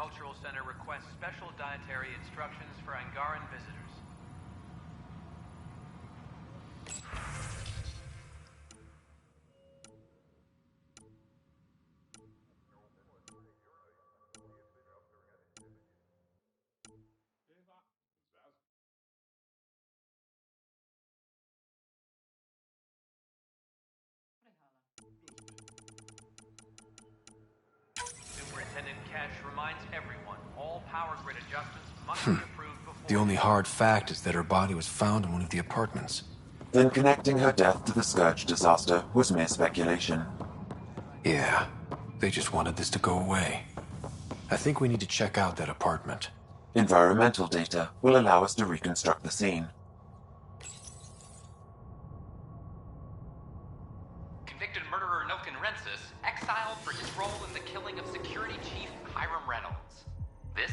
Cultural Center requests special dietary instructions for Angaran visitors. Superintendent Cash reminds everyone all power grid adjustments must be approved before... The only hard fact is that her body was found in one of the apartments. Then connecting her death to the Scourge disaster was mere speculation. Yeah, they just wanted this to go away. I think we need to check out that apartment. Environmental data will allow us to reconstruct the scene. Convicted murderer Noken Rensis exiled for his role in the killing of Security Chief Hiram Reynolds. This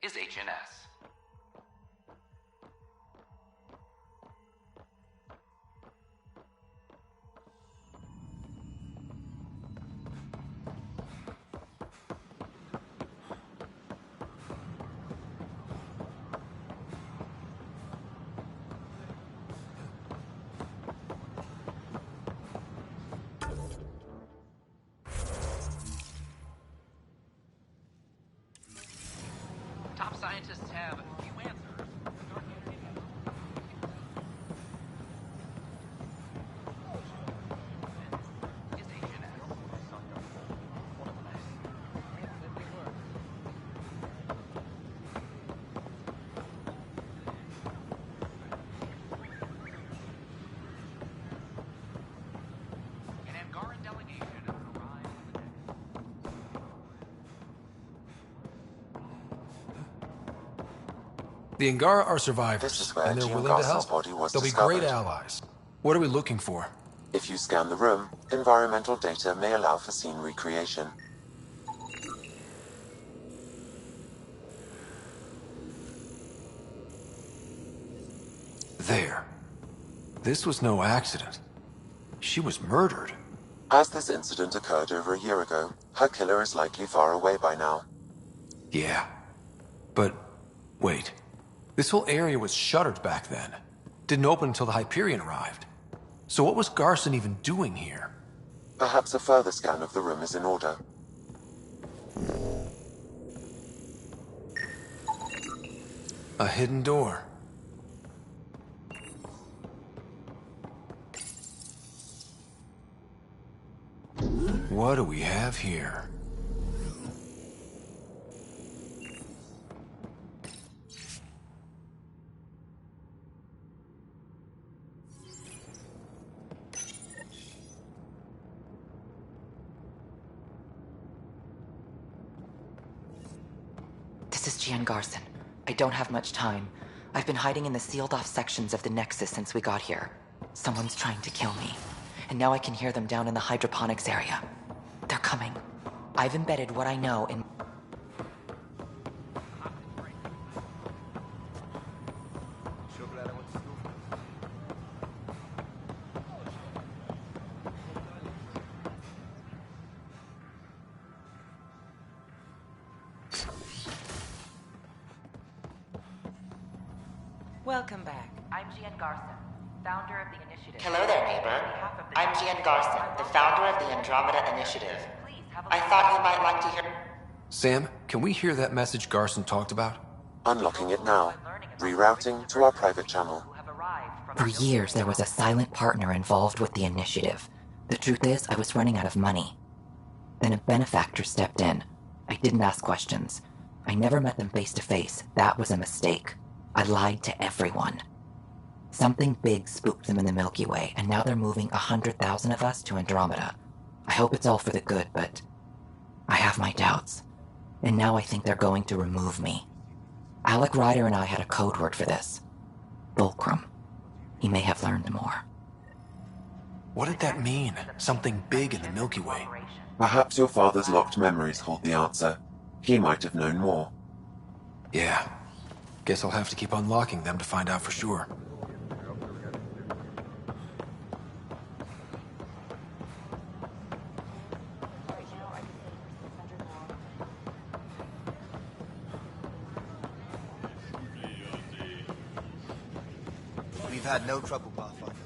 is HNS. Top scientists have a few answers. Is HNS. An Angaran delegation arrived The Angara are survivors, This is where and they're Jim willing to Garson's help. body was They'll discovered. be great allies. What are we looking for? If you scan the room, environmental data may allow for scene recreation. There. This was no accident. She was murdered. As this incident occurred over a year ago, her killer is likely far away by now. Yeah. But, wait. This whole area was shuttered back then. Didn't open until the Hyperion arrived. So what was Garson even doing here? Perhaps a further scan of the room is in order. A hidden door. What do we have here? This is Gian Garson. I don't have much time. I've been hiding in the sealed-off sections of the Nexus since we got here. Someone's trying to kill me. And now I can hear them down in the hydroponics area. They're coming. I've embedded what I know in... Welcome back. I'm Gian Garson, founder of the initiative. Hello there, neighbor. I'm Gian Garson, the founder of the Andromeda Initiative. I thought you might like to hear... Sam, can we hear that message Garson talked about? Unlocking it now. Rerouting to our private channel. For years, there was a silent partner involved with the initiative. The truth is, I was running out of money. Then a benefactor stepped in. I didn't ask questions. I never met them face to face. That was a mistake. I lied to everyone. Something big spooked them in the Milky Way, and now they're moving 100,000 of us to Andromeda. I hope it's all for the good, but I have my doubts. And now I think they're going to remove me. Alec Ryder and I had a code word for this. Fulcrum. He may have learned more. What did that mean? Something big in the Milky Way. Perhaps your father's locked memories hold the answer. He might have known more. Yeah. Guess I'll have to keep unlocking them to find out for sure. We've had no trouble, Pathfinder.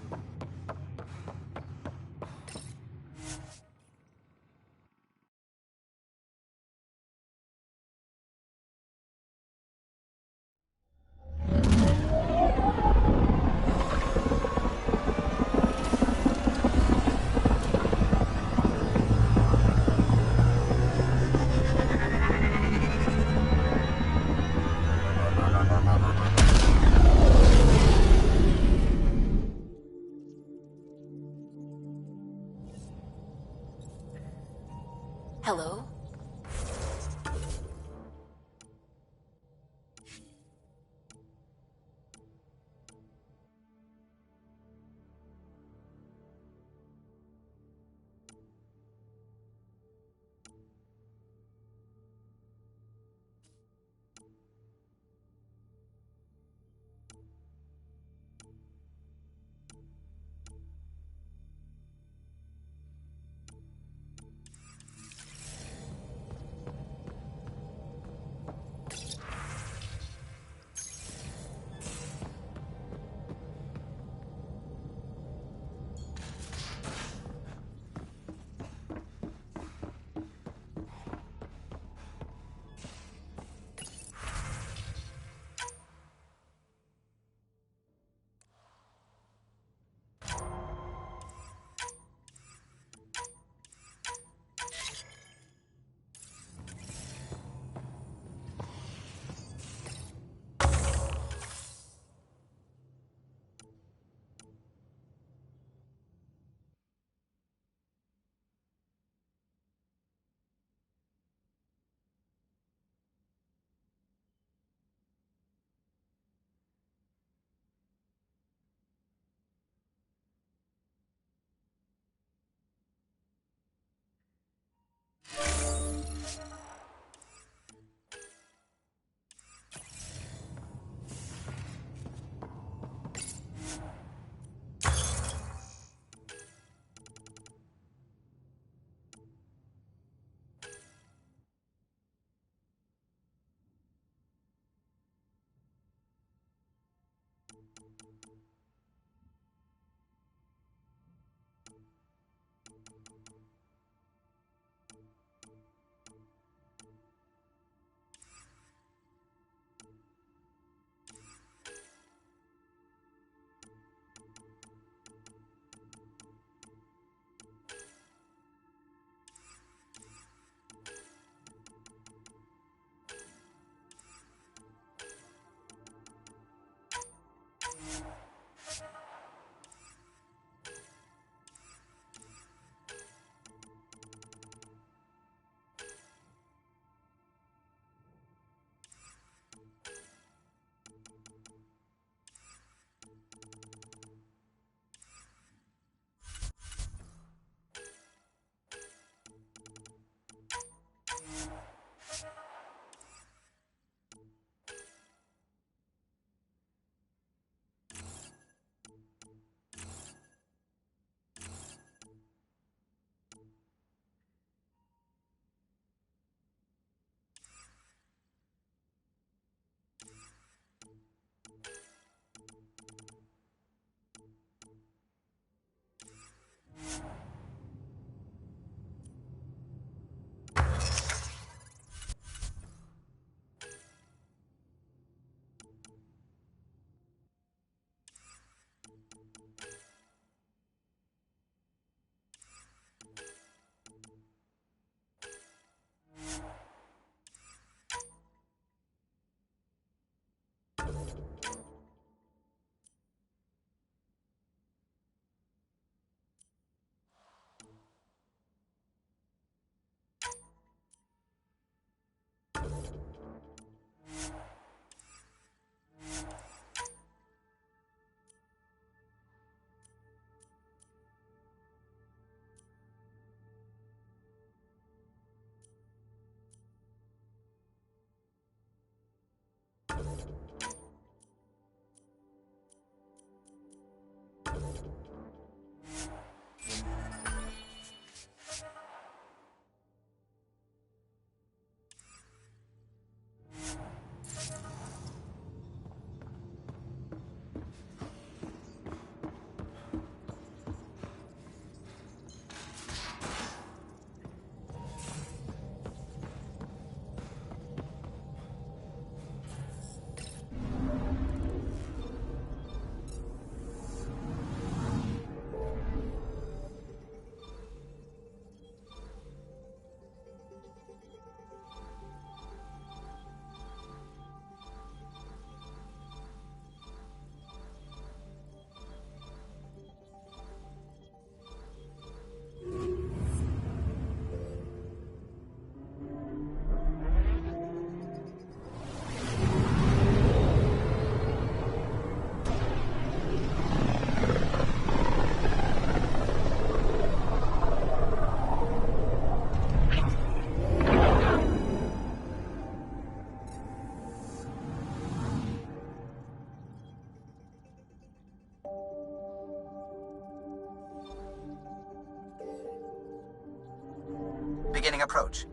Beginning approach.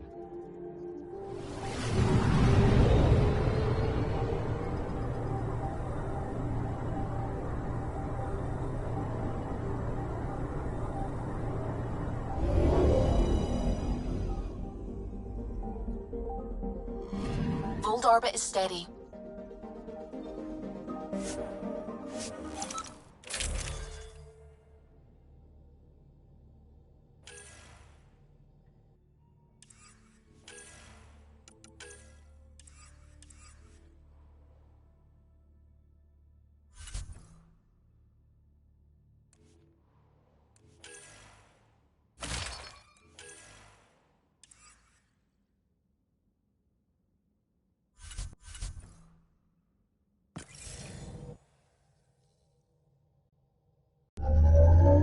Old orbit is steady.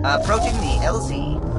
Approaching the LZ.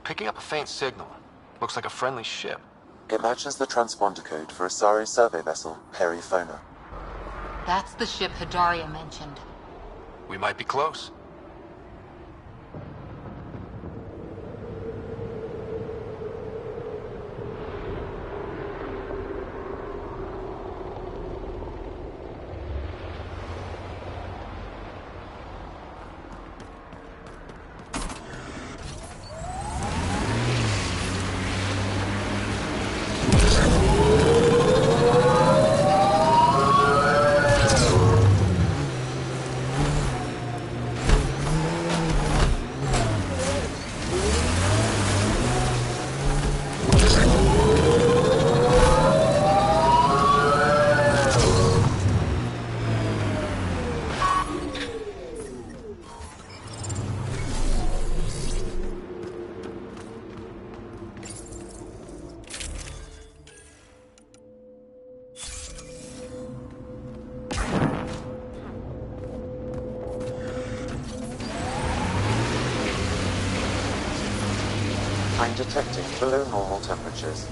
Picking up a faint signal. Looks like a friendly ship. It matches the transponder code for Asari survey vessel, Perifona. That's the ship Hidaria mentioned. We might be close. I'm detecting below normal temperatures.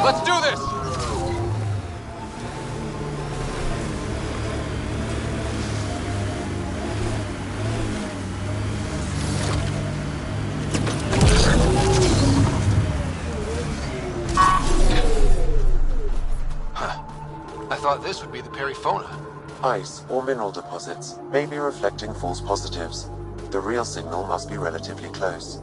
Let's do this! I thought this would be the Perifona. Ice or mineral deposits may be reflecting false positives. The real signal must be relatively close.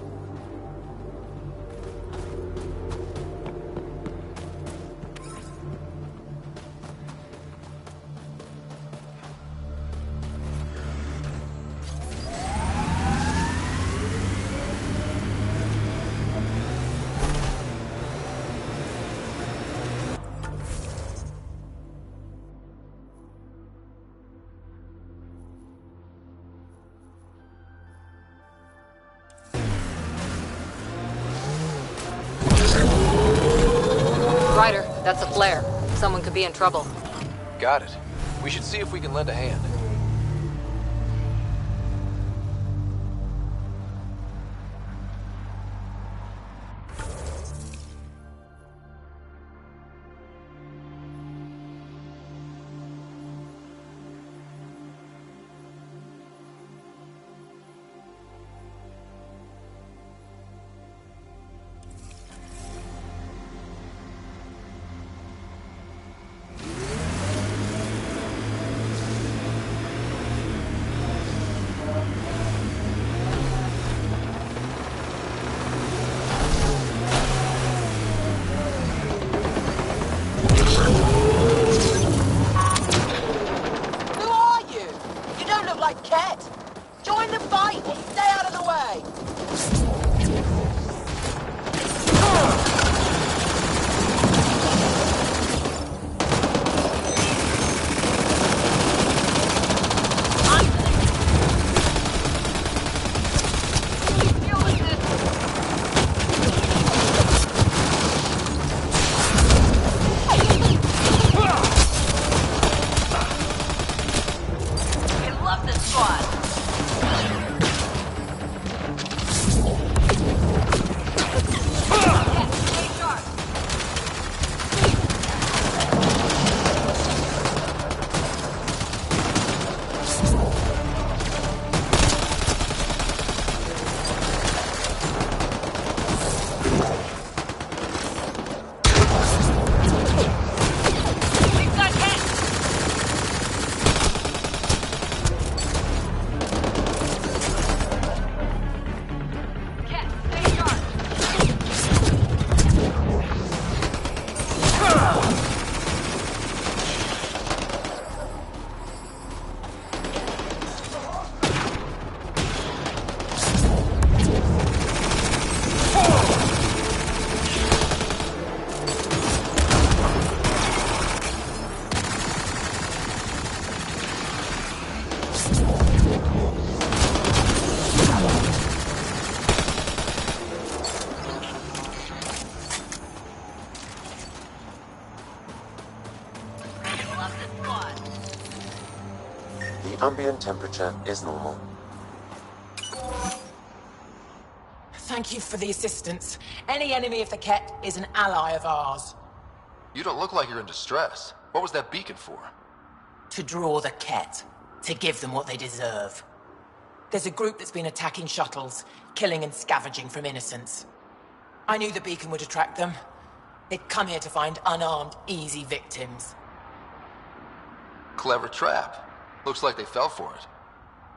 Ryder, that's a flare. Someone could be in trouble. Got it. We should see if we can lend a hand. Join the fight or stay out of the way! The ambient temperature is normal. Thank you for the assistance. Any enemy of the Ket is an ally of ours. You don't look like you're in distress. What was that beacon for? To draw the Ket. To give them what they deserve. There's a group that's been attacking shuttles, killing and scavenging from innocents. I knew the beacon would attract them. They'd come here to find unarmed, easy victims. Clever trap. Looks like they fell for it.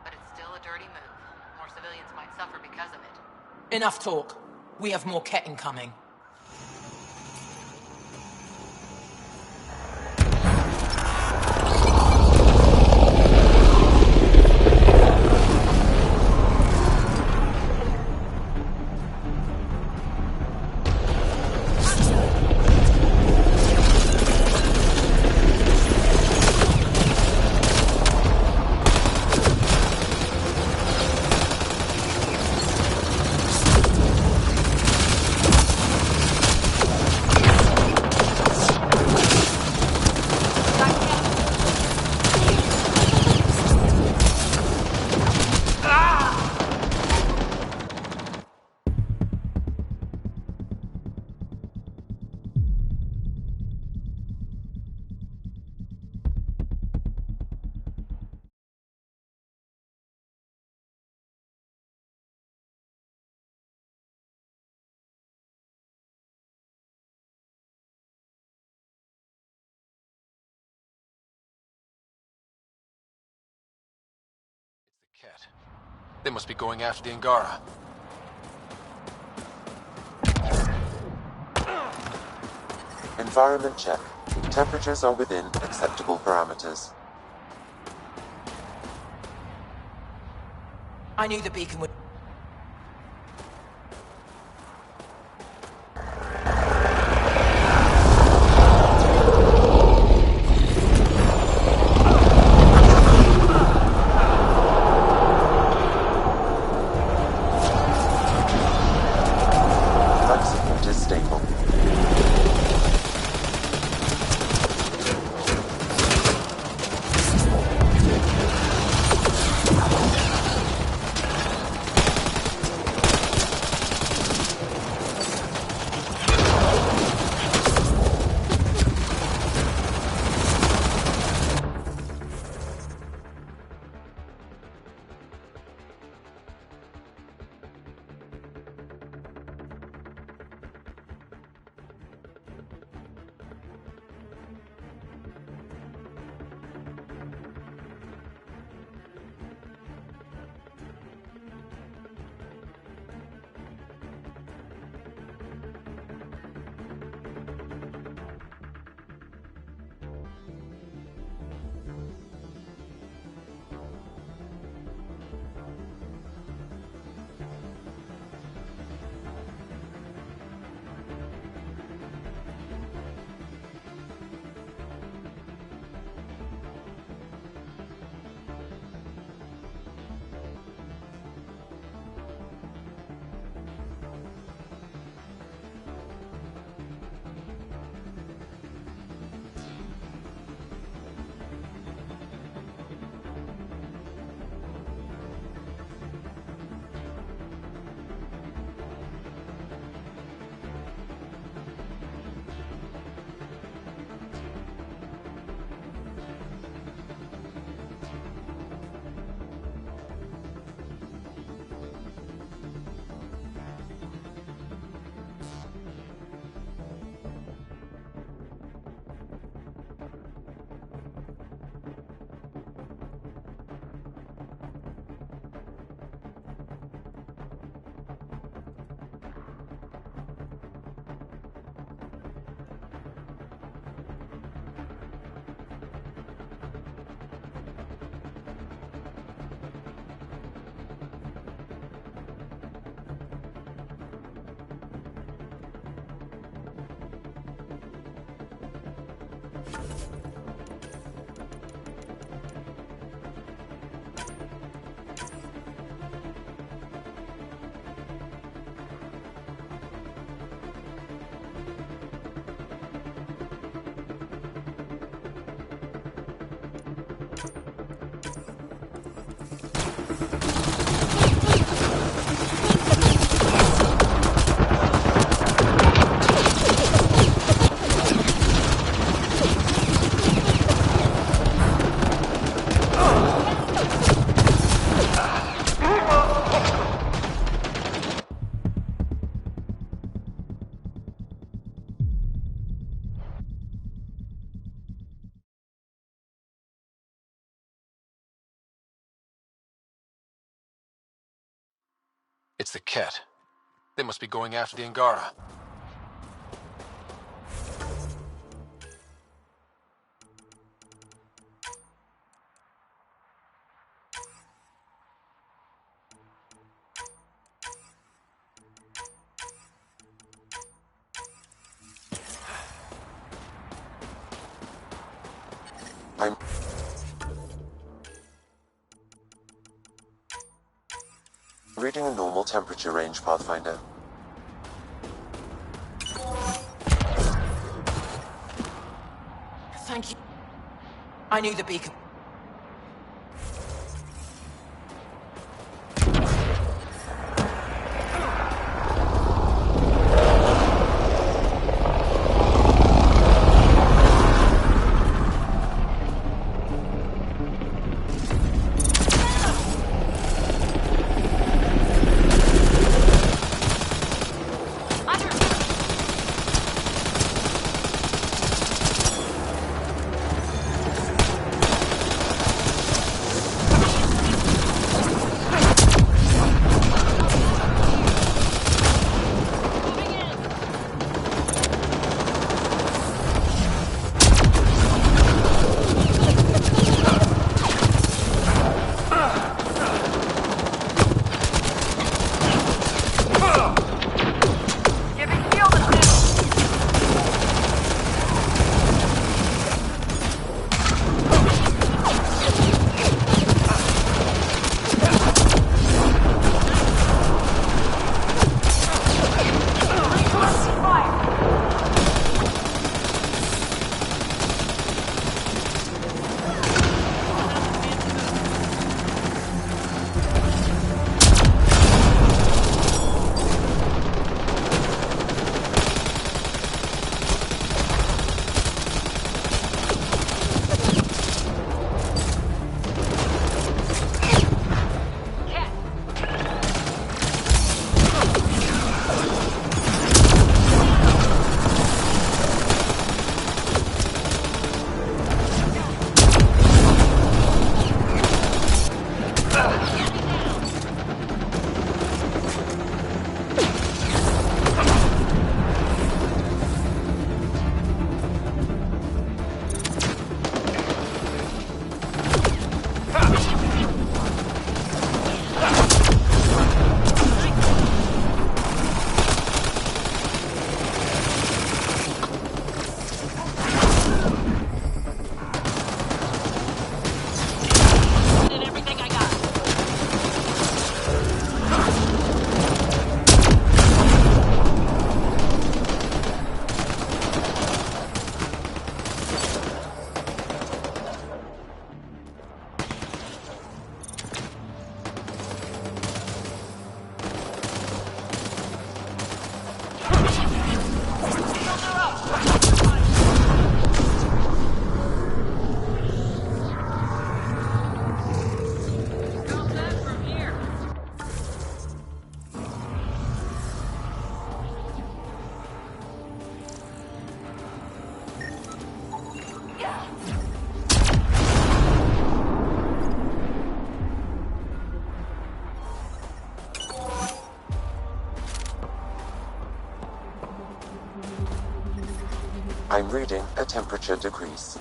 But it's still a dirty move. More civilians might suffer because of it. Enough talk. We have more Ket incoming. Ket. They must be going after the Angara. Environment check. Temperatures are within acceptable parameters. I knew the beacon would... It's the Ket. They must be going after the Angara. I'm reading a normal temperature range, Pathfinder. Thank you. I knew the beacon. I'm reading a temperature decrease.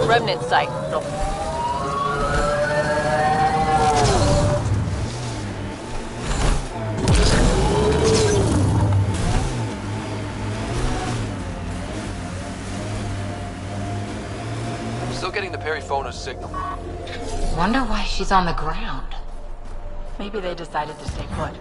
Remnant site. phone a signal. Wonder why she's on the ground. Maybe they decided to stay put.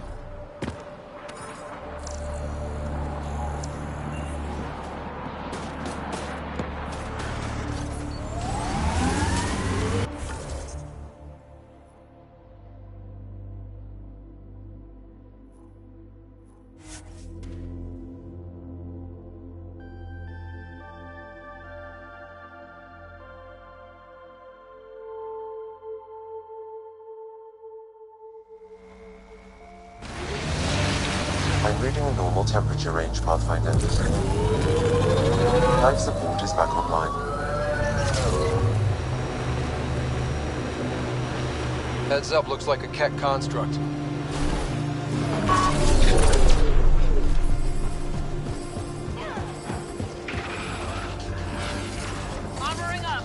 I'm reading a normal temperature range, Pathfinder. Life support is back online. Heads up, looks like a Keck construct. Armoring up.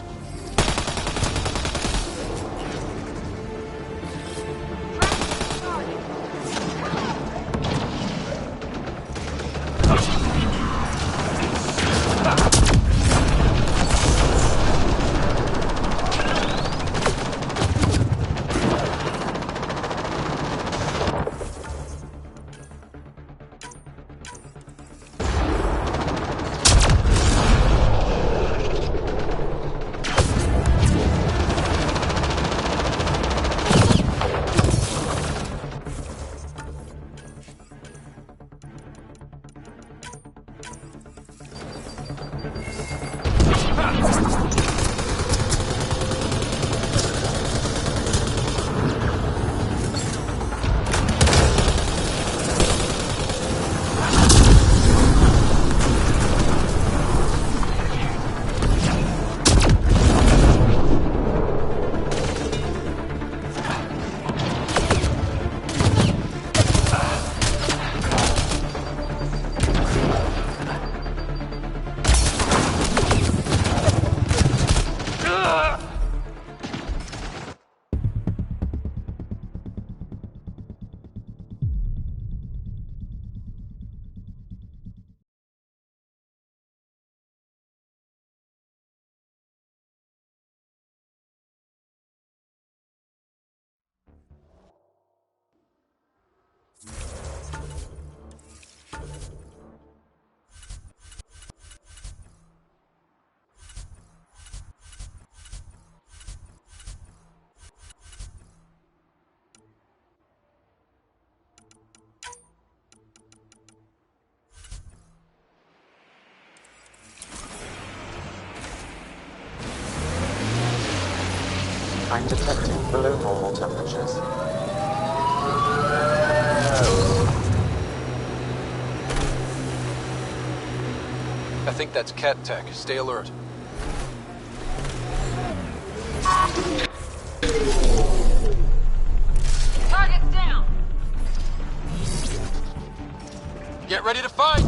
I'm detecting below normal temperatures. I think that's Cat Tech. Stay alert. Target's down. Get ready to fight!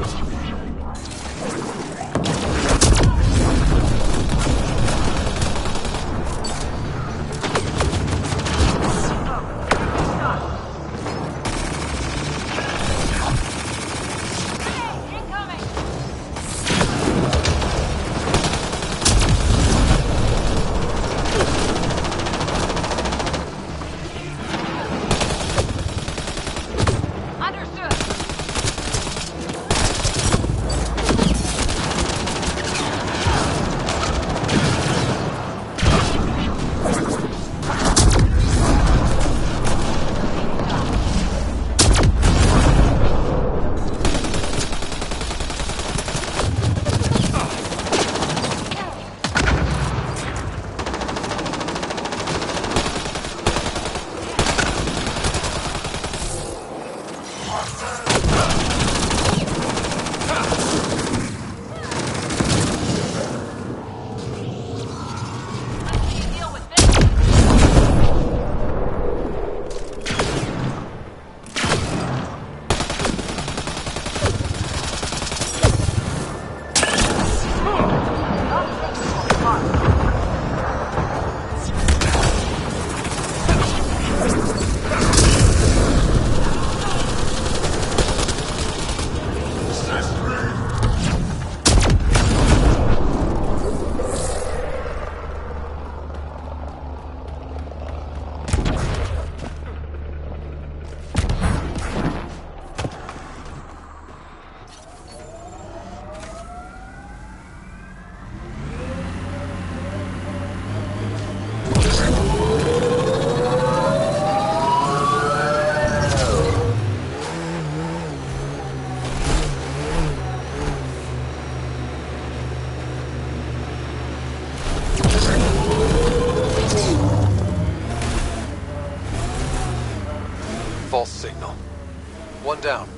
false signal. One down.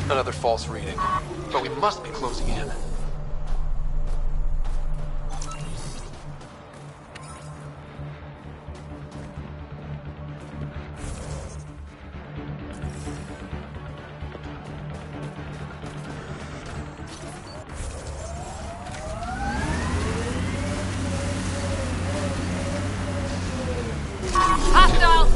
Another false reading. But we must be closing in. Hostile!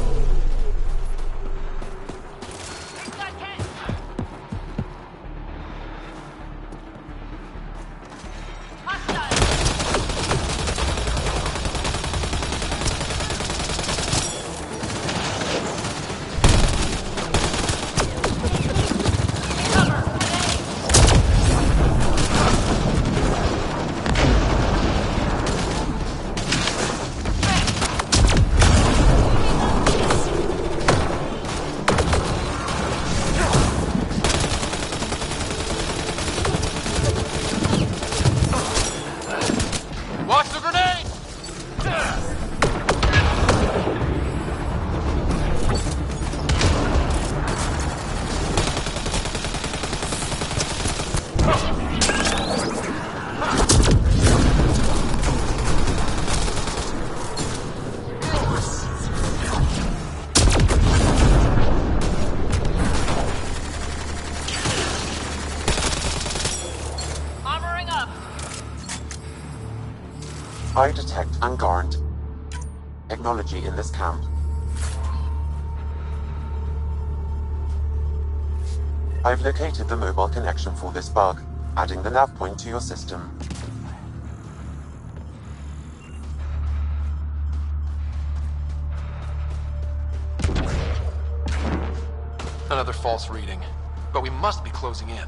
Watch the grenade! Armoring up. I detect Angorant technology in this camp. I've located the mobile connection for this bug, adding the nav point to your system. Another false reading. But we must be closing in.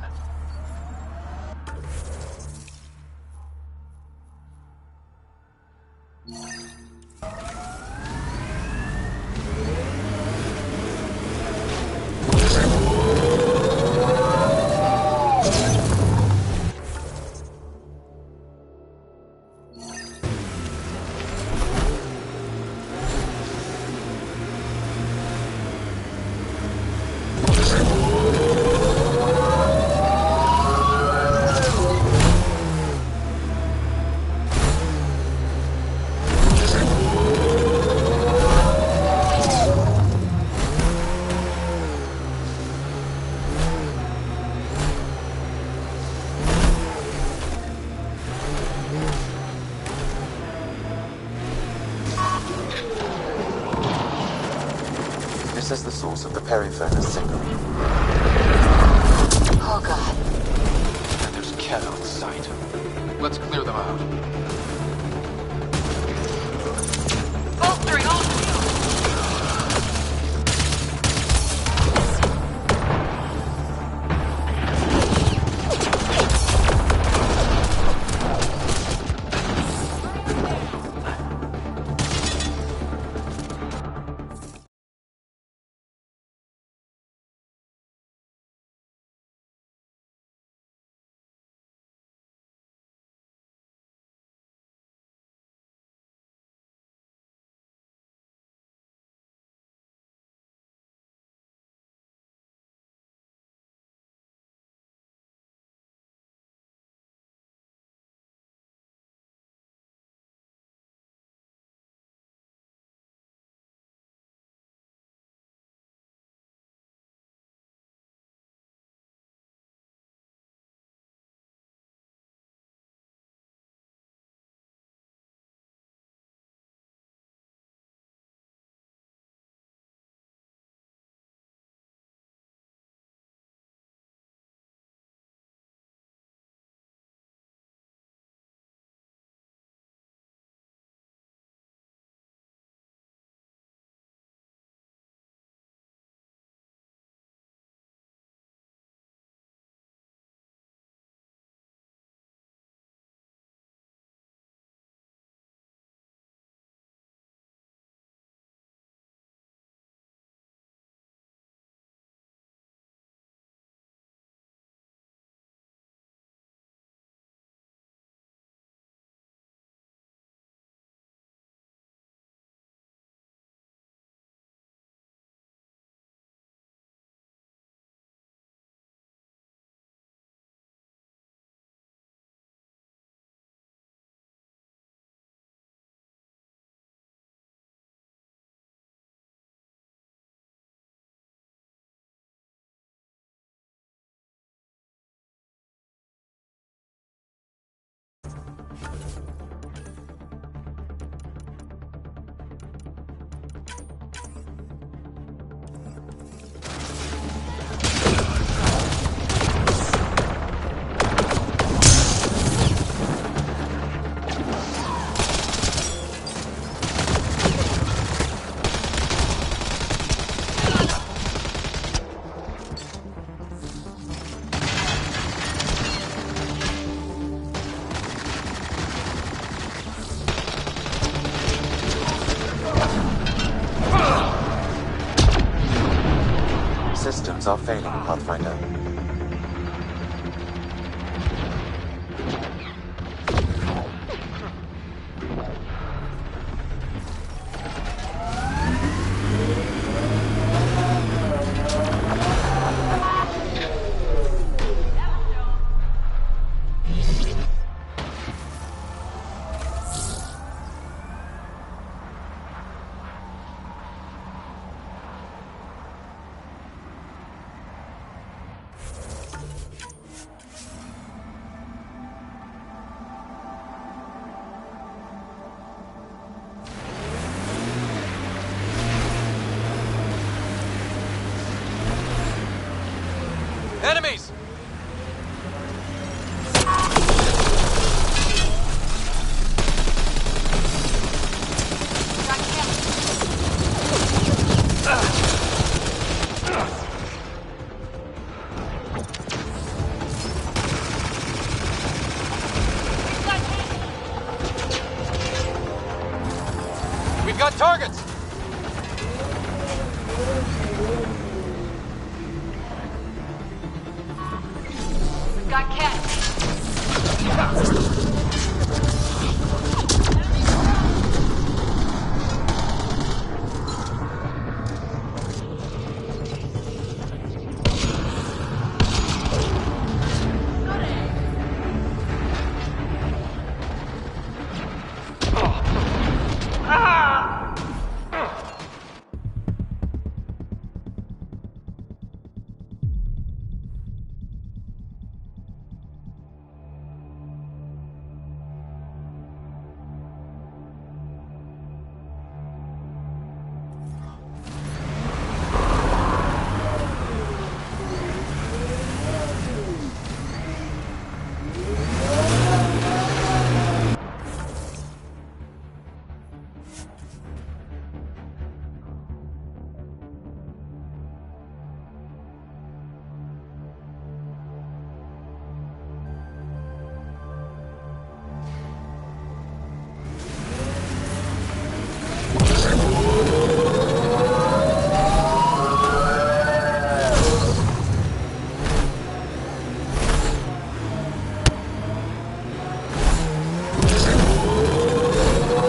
This is the source of the peripheral signal. Oh god. And there's Ket on site. Let's clear them out. are failing, Pathfinder. Enemies! We've got targets! Got Cat.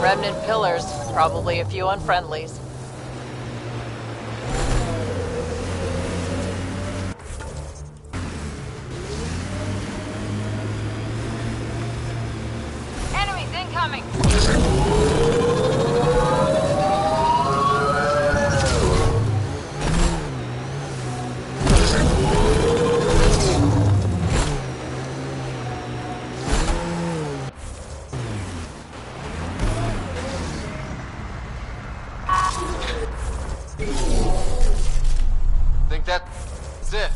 Remnant pillars, probably a few unfriendlies. Enemies incoming! Think that's it.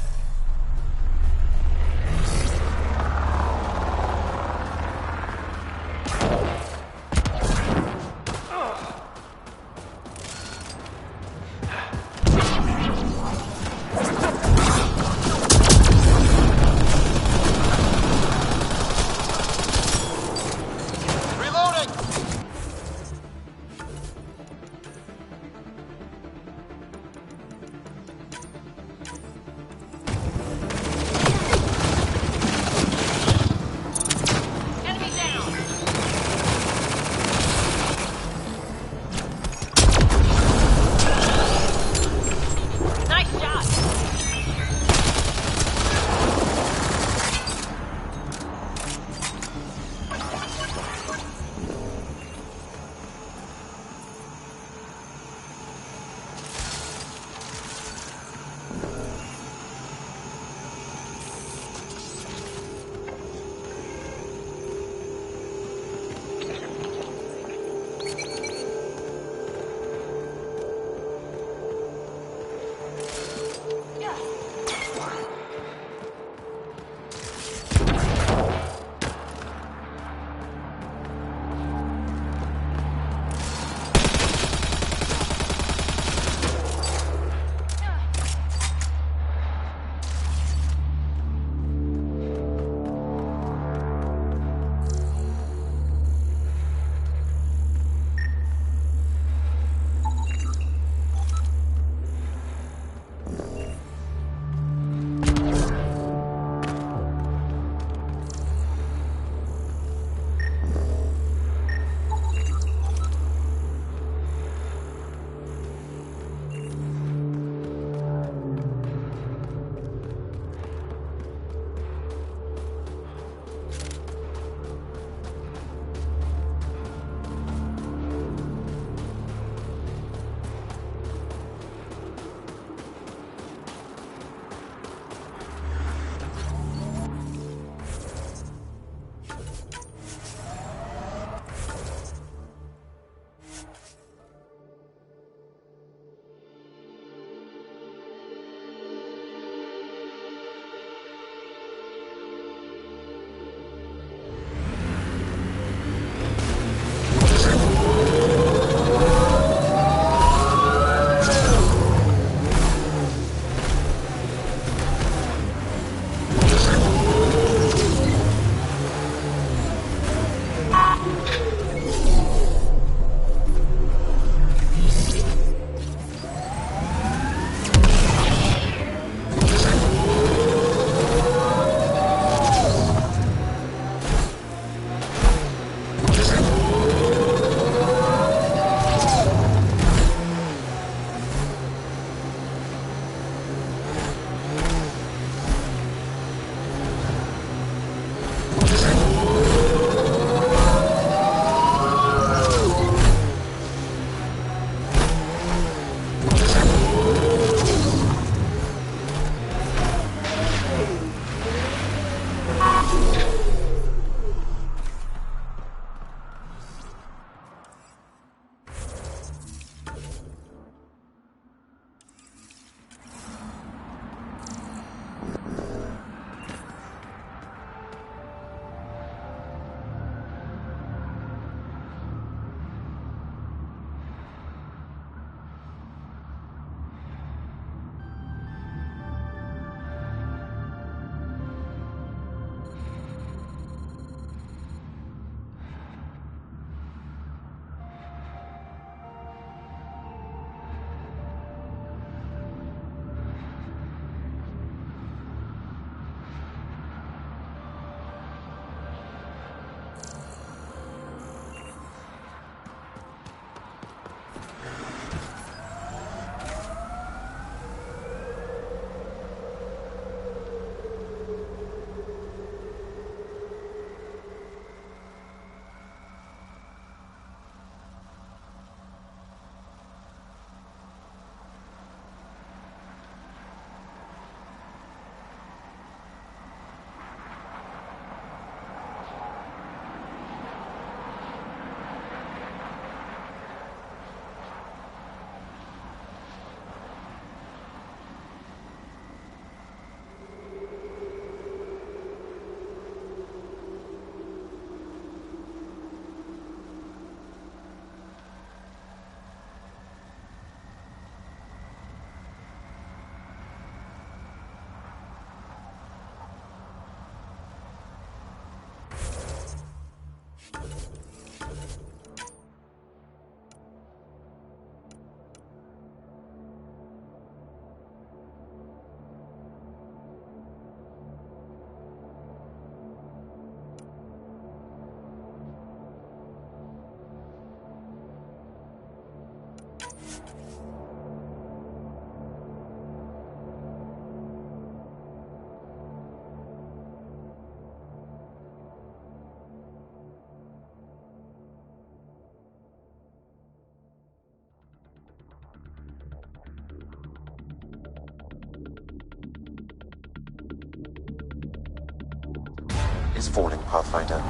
is falling, Pathfinder.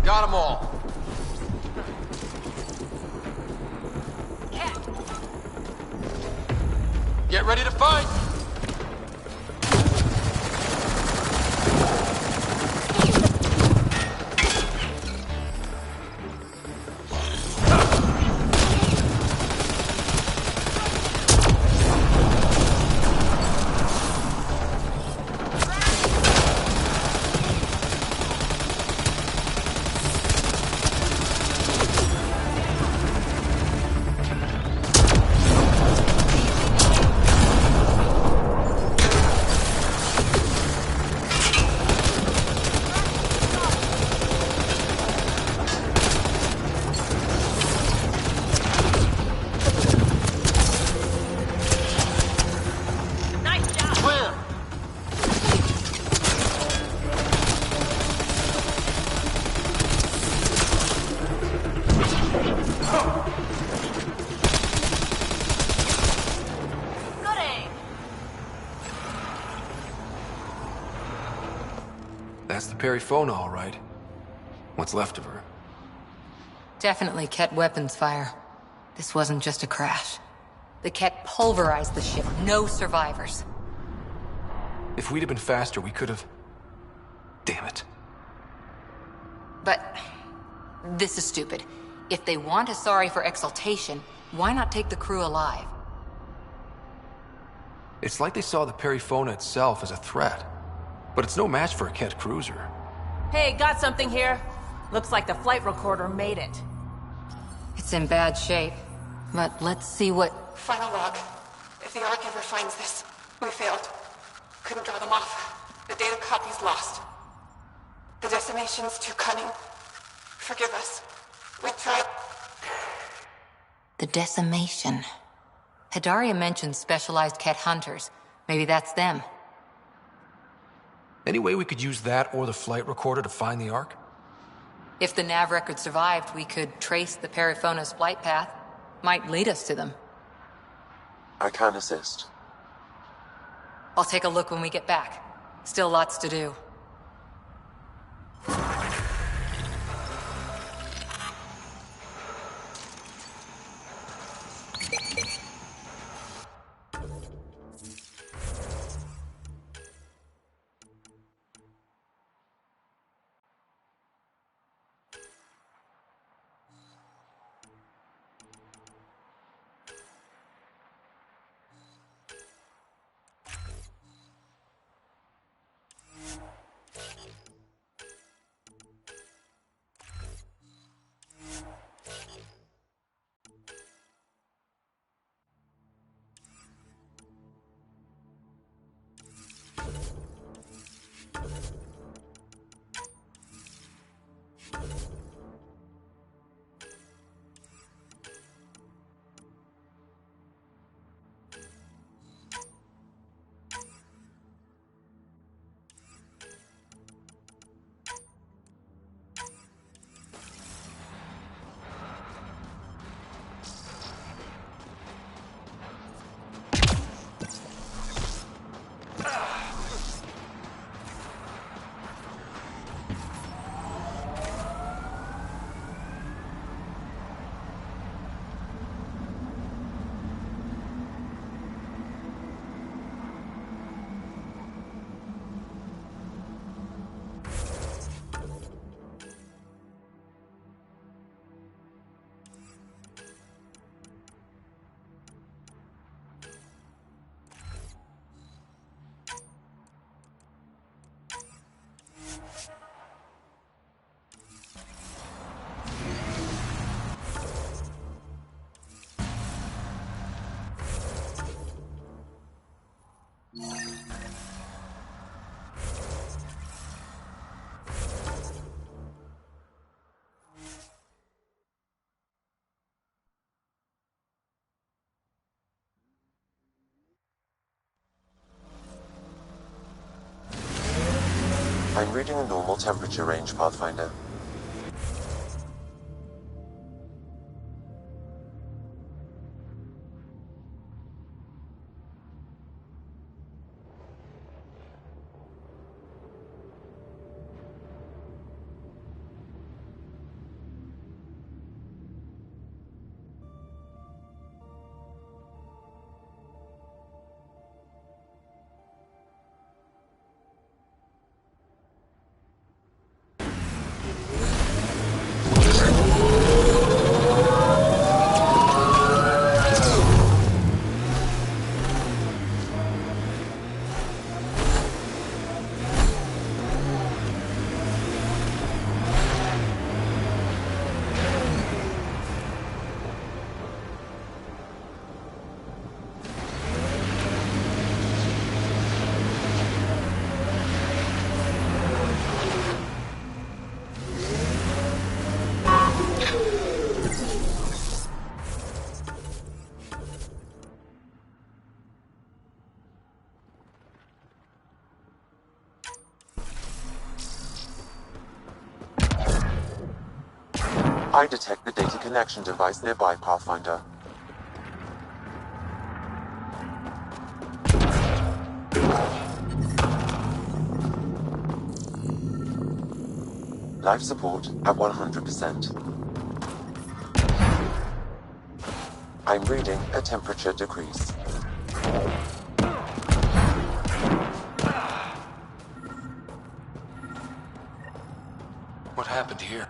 Got 'em all. Get ready to fight! That's the Perifona, all right. What's left of her. Definitely Ket weapons fire. This wasn't just a crash. The Ket pulverized the ship. No survivors. If we'd have been faster, we could have... Damn it. But this is stupid. If they want a sorry for exaltation, why not take the crew alive? It's like they saw the Perifona itself as a threat. But it's no match for a Ket cruiser. Hey, got something here. Looks like the flight recorder made it. It's in bad shape. But let's see what... Final log. If the Ark ever finds this, we failed. Couldn't draw them off. The data copy's lost. The decimation's too cunning. Forgive us. We tried... The decimation. Hidaria mentioned specialized Ket hunters. Maybe that's them. Any way we could use that or the flight recorder to find the Ark? If the nav record survived, we could trace the Perifona's flight path. Might lead us to them. I can assist. I'll take a look when we get back. Still lots to do. I'm reading a normal temperature range, Pathfinder. I detect the data connection device nearby, Pathfinder. Life support at 100%. I'm reading a temperature decrease. What happened here?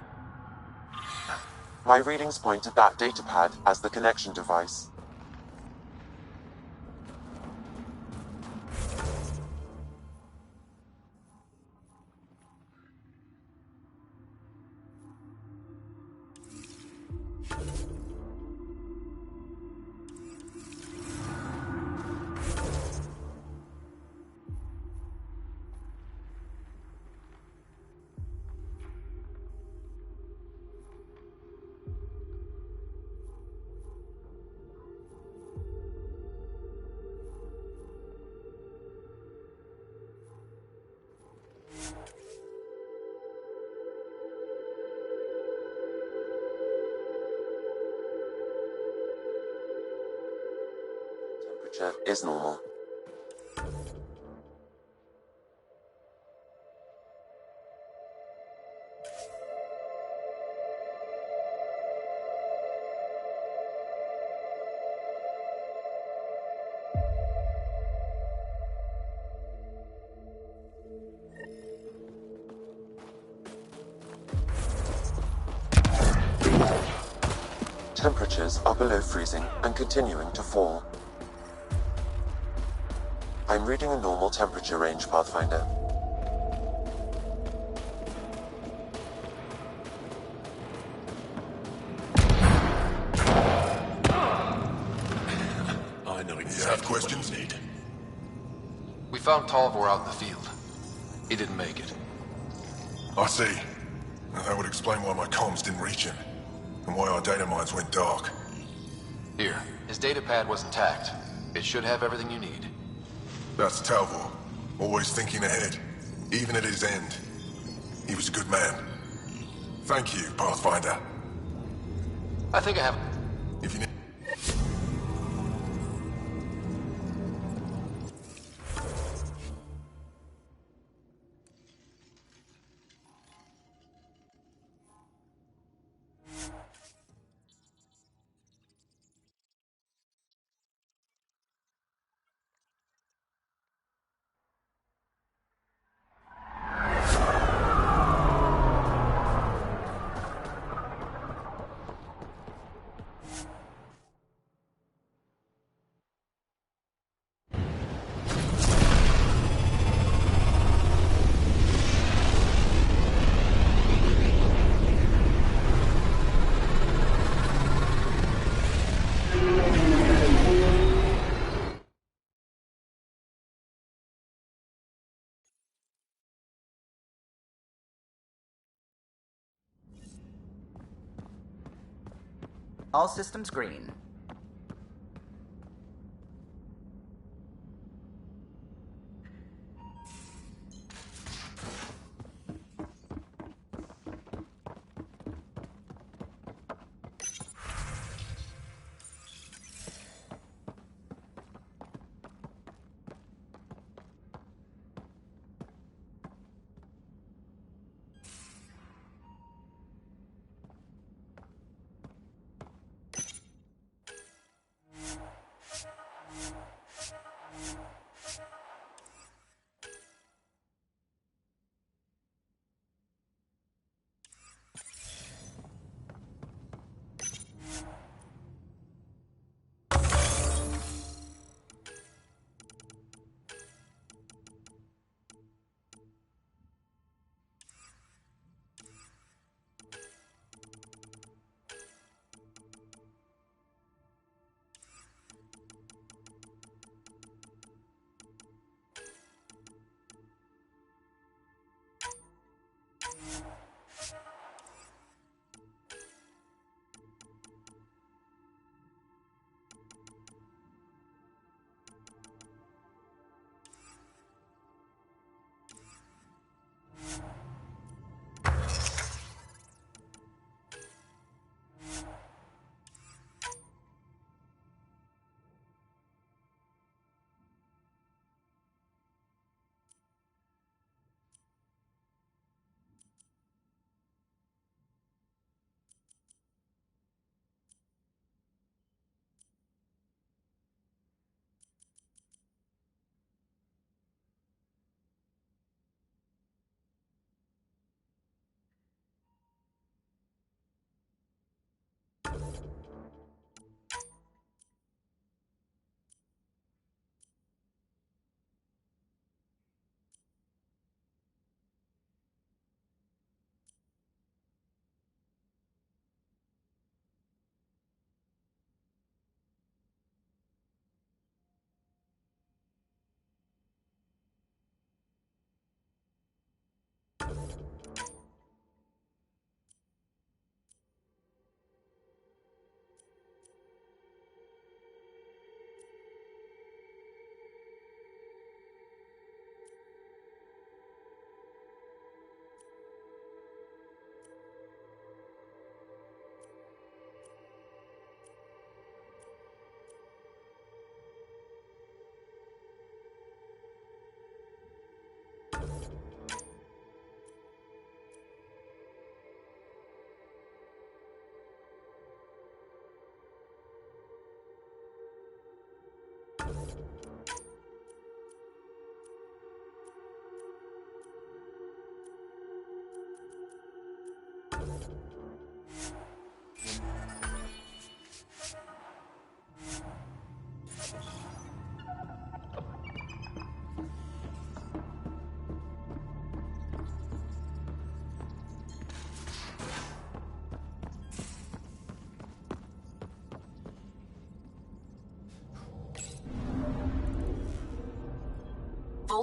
My readings point to that datapad as the connection device. Temperature is normal. Temperatures are below freezing and continuing to fall. I'm reading a normal temperature range, Pathfinder. I know exactly You have questions? what you need. We found Talvor out in the field. He didn't make it. I see. And that would explain why my comms didn't reach him, and why our data mines went dark. Here, his datapad was intact. It should have everything you need. That's Talvor, always thinking ahead, even at his end. He was a good man. Thank you, Pathfinder. I think I have... If you need... All systems green.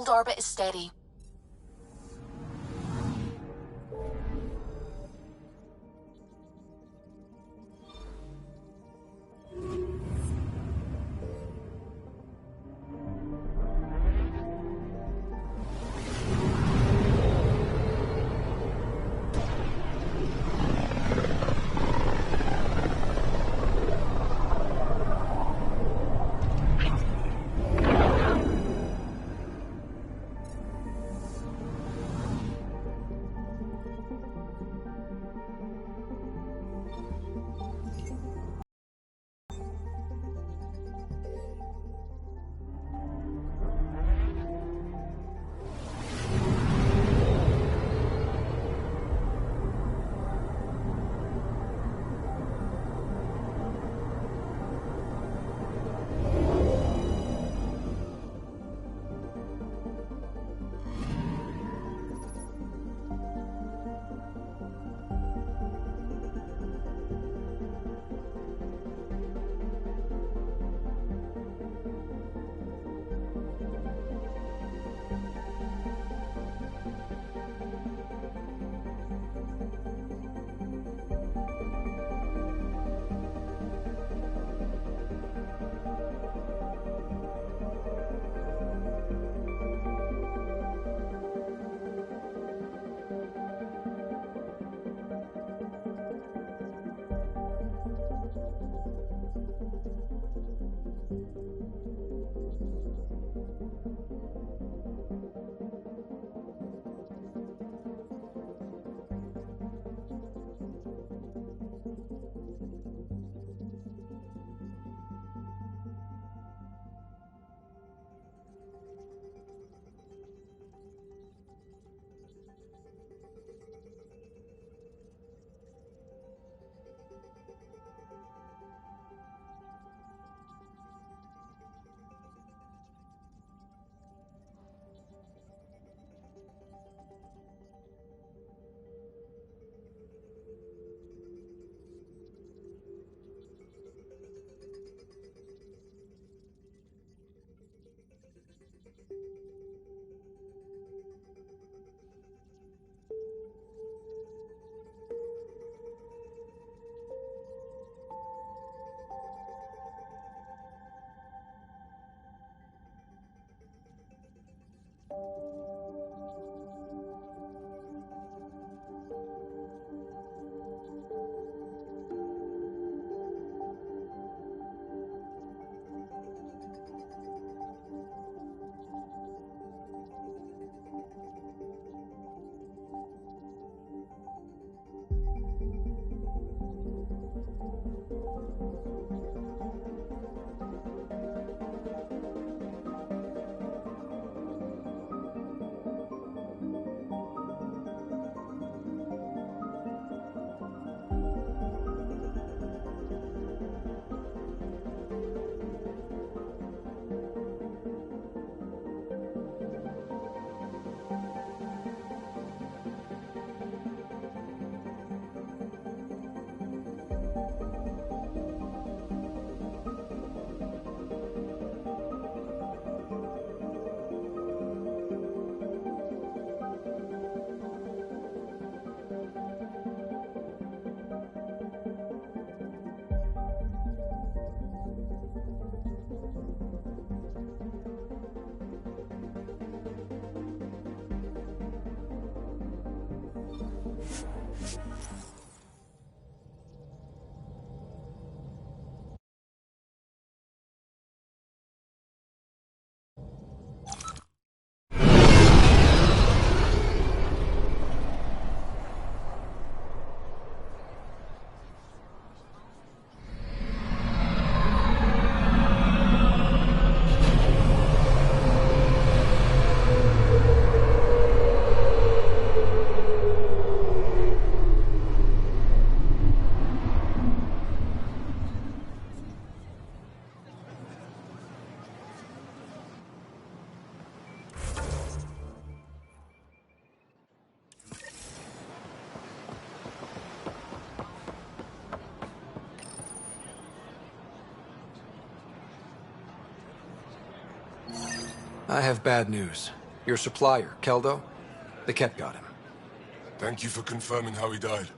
Hold orbit steady. I have bad news. Your supplier, Keldo? The Ket got him. Thank you for confirming how he died.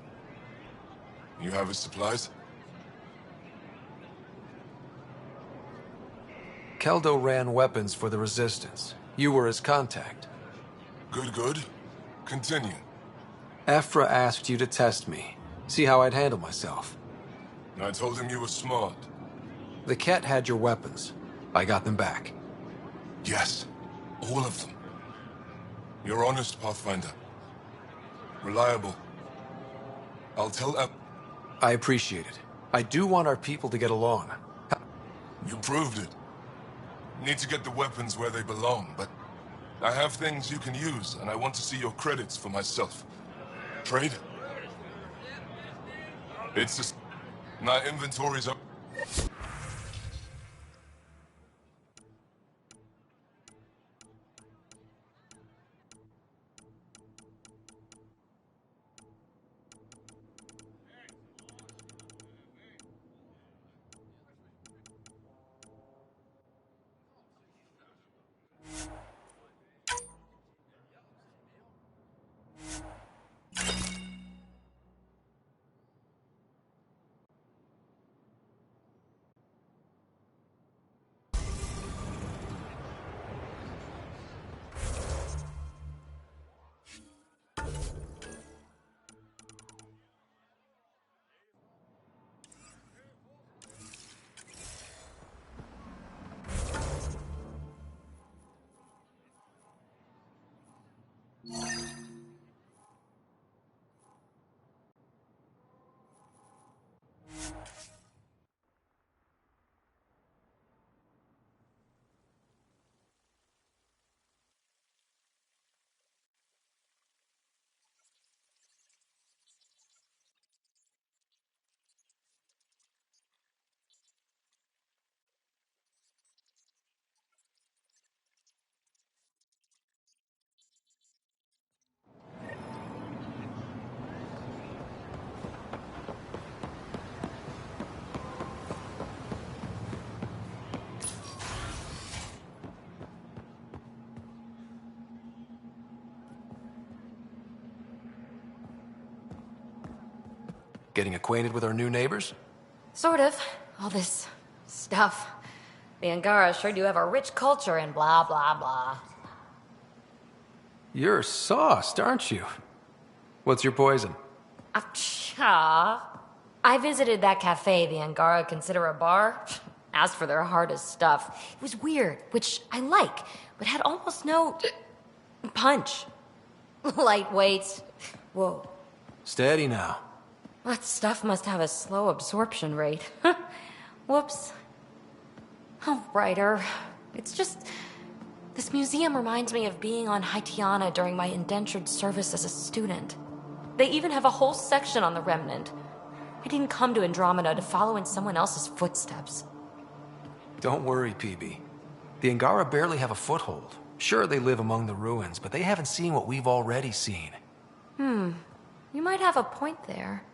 You have his supplies? Keldo ran weapons for the Resistance. You were his contact. Good, good. Continue. Afra asked you to test me, see how I'd handle myself. I told him you were smart. The Ket had your weapons. I got them back. Yes, all of them. You're honest, Pathfinder. Reliable. I'll tell I appreciate it. I do want our people to get along. You proved it. Need to get the weapons where they belong, but I have things you can use, and I want to see your credits for myself. Trade? It's just... My inventory's up. Getting acquainted with our new neighbors? Sort of. All this stuff. The Angara sure do have a rich culture and blah, blah, blah. You're sauced, aren't you? What's your poison? I visited that cafe the Angara consider a bar. Asked for their hardest stuff. It was weird, which I like, but had almost no punch. Lightweight. Whoa. Steady now. That stuff must have a slow absorption rate. Whoops. Oh, Ryder. It's just... This museum reminds me of being on Haitiana during my indentured service as a student. They even have a whole section on the Remnant. I didn't come to Andromeda to follow in someone else's footsteps. Don't worry, PB. The Angara barely have a foothold. Sure, they live among the ruins, but they haven't seen what we've already seen. You might have a point there.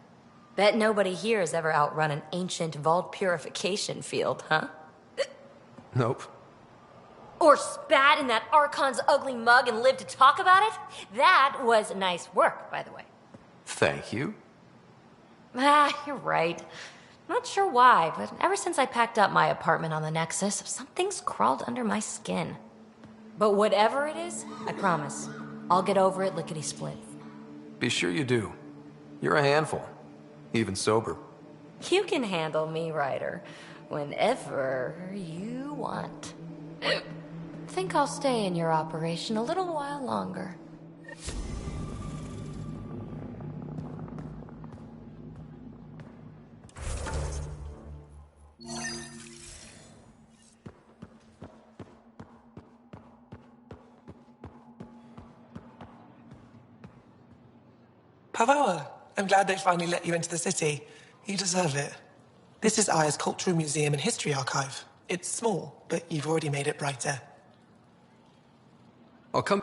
Bet nobody here has ever outrun an ancient vault purification field, huh? Nope. Or spat in that Archon's ugly mug and lived to talk about it? That was nice work, by the way. Thank you. You're right. Not sure why, but ever since I packed up my apartment on the Nexus, something's crawled under my skin. But whatever it is, I promise, I'll get over it lickety-split. Be sure you do. You're a handful. Even sober. You can handle me, Ryder, whenever you want. Think I'll stay in your operation a little while longer. Pavoa, I'm glad they finally let you into the city. You deserve it. This is Aya's Cultural Museum and History Archive. It's small, but you've already made it brighter. I'll come...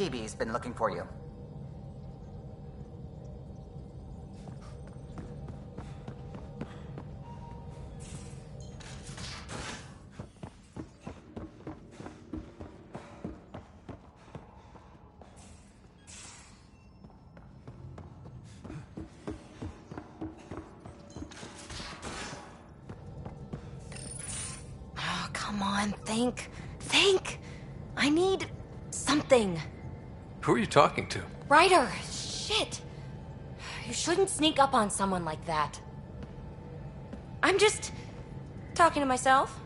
PB's been looking for you. Oh, come on, think. Think! I need something. Who are you talking to? Ryder! Shit! You shouldn't sneak up on someone like that. I'm just talking to myself.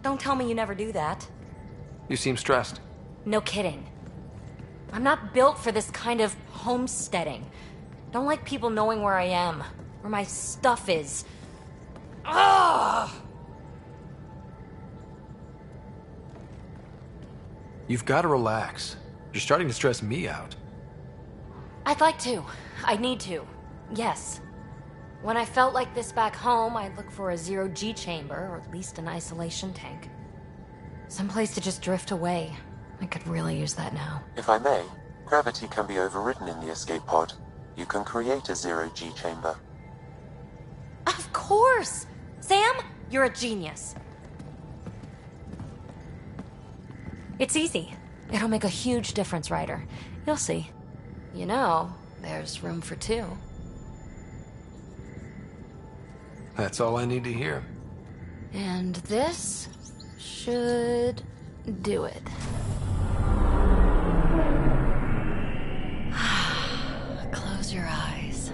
Don't tell me you never do that. You seem stressed. No kidding. I'm not built for this kind of homesteading. Don't like people knowing where I am, where my stuff is. Ugh! You've got to relax. You're starting to stress me out. I'd like to. I need to. Yes. When I felt like this back home, I'd look for a zero-G chamber, or at least an isolation tank. Someplace to just drift away. I could really use that now. If I may, gravity can be overridden in the escape pod. You can create a zero-G chamber. Of course! Sam, you're a genius. It's easy. It'll make a huge difference, Ryder. You'll see. You know, there's room for two. That's all I need to hear. And this should do it. Close your eyes.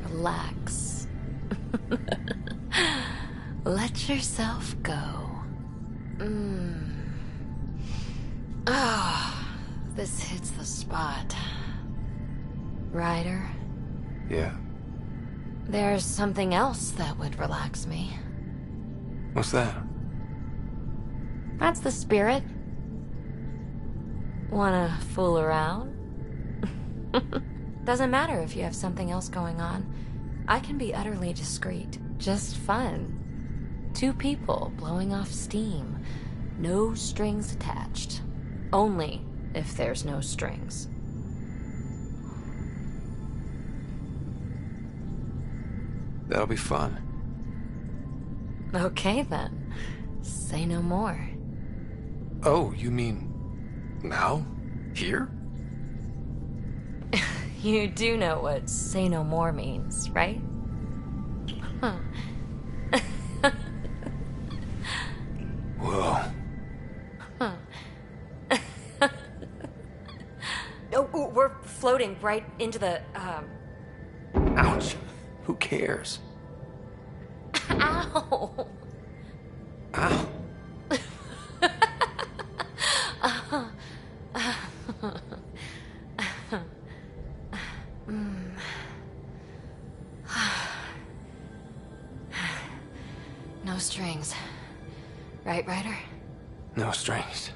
Relax. Let yourself go. Oh, this hits the spot. Ryder? Yeah. There's something else that would relax me. What's that? That's the spirit. Wanna fool around? Doesn't matter if you have something else going on. I can be utterly discreet. Just fun. Two people blowing off steam. No strings attached. Only if there's no strings. That'll be fun. Okay then. Say no more. Oh, you mean... now? Here? You do know what say no more means, right? Huh. Whoa. Huh. Oh, we're floating right into the, Ouch. Who cares? Ow! Ow. No strings. Right, Ryder? No strings.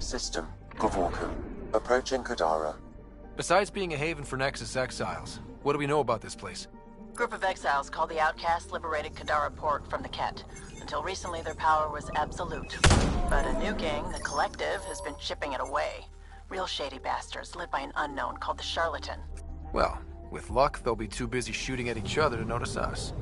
System, Gavorku. Approaching Kadara. Besides being a haven for Nexus exiles, what do we know about this place? Group of exiles called the Outcasts liberated Kadara Port from the Ket. Until recently, their power was absolute. But a new gang, the Collective, has been chipping it away. Real shady bastards led by an unknown called the Charlatan. Well, with luck, they'll be too busy shooting at each other to notice us.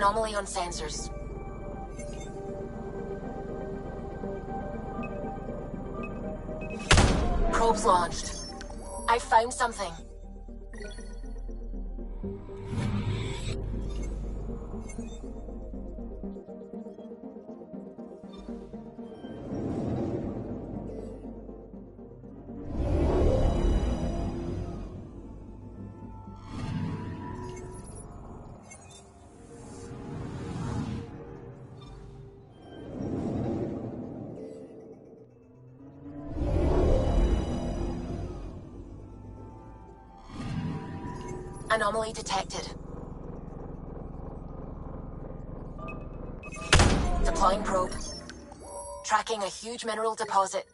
Anomaly on sensors. Probes launched. I found something. Anomaly detected. Deploying probe. Tracking a huge mineral deposit.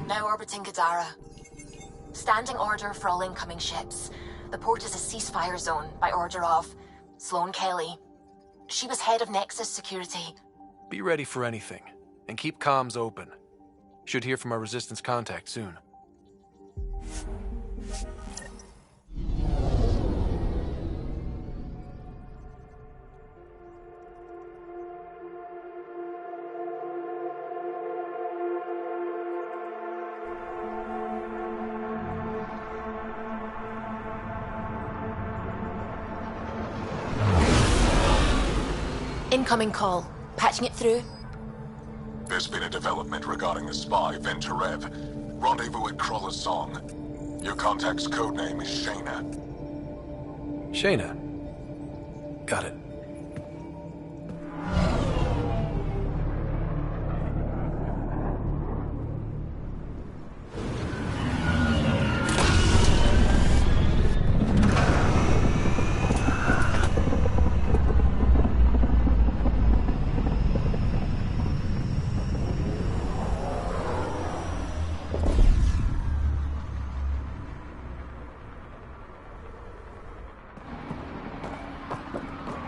Now orbiting Gadara. Standing order for all incoming ships. The port is a ceasefire zone by order of Sloane Kelly. She was head of Nexus Security. Be ready for anything, and keep comms open. Should hear from our Resistance contact soon. Incoming call. Patching it through. There's been a development regarding the spy, Venturev. Rendezvous at Crawler's Song. Your contact's codename is Shayna. Shayna. Got it.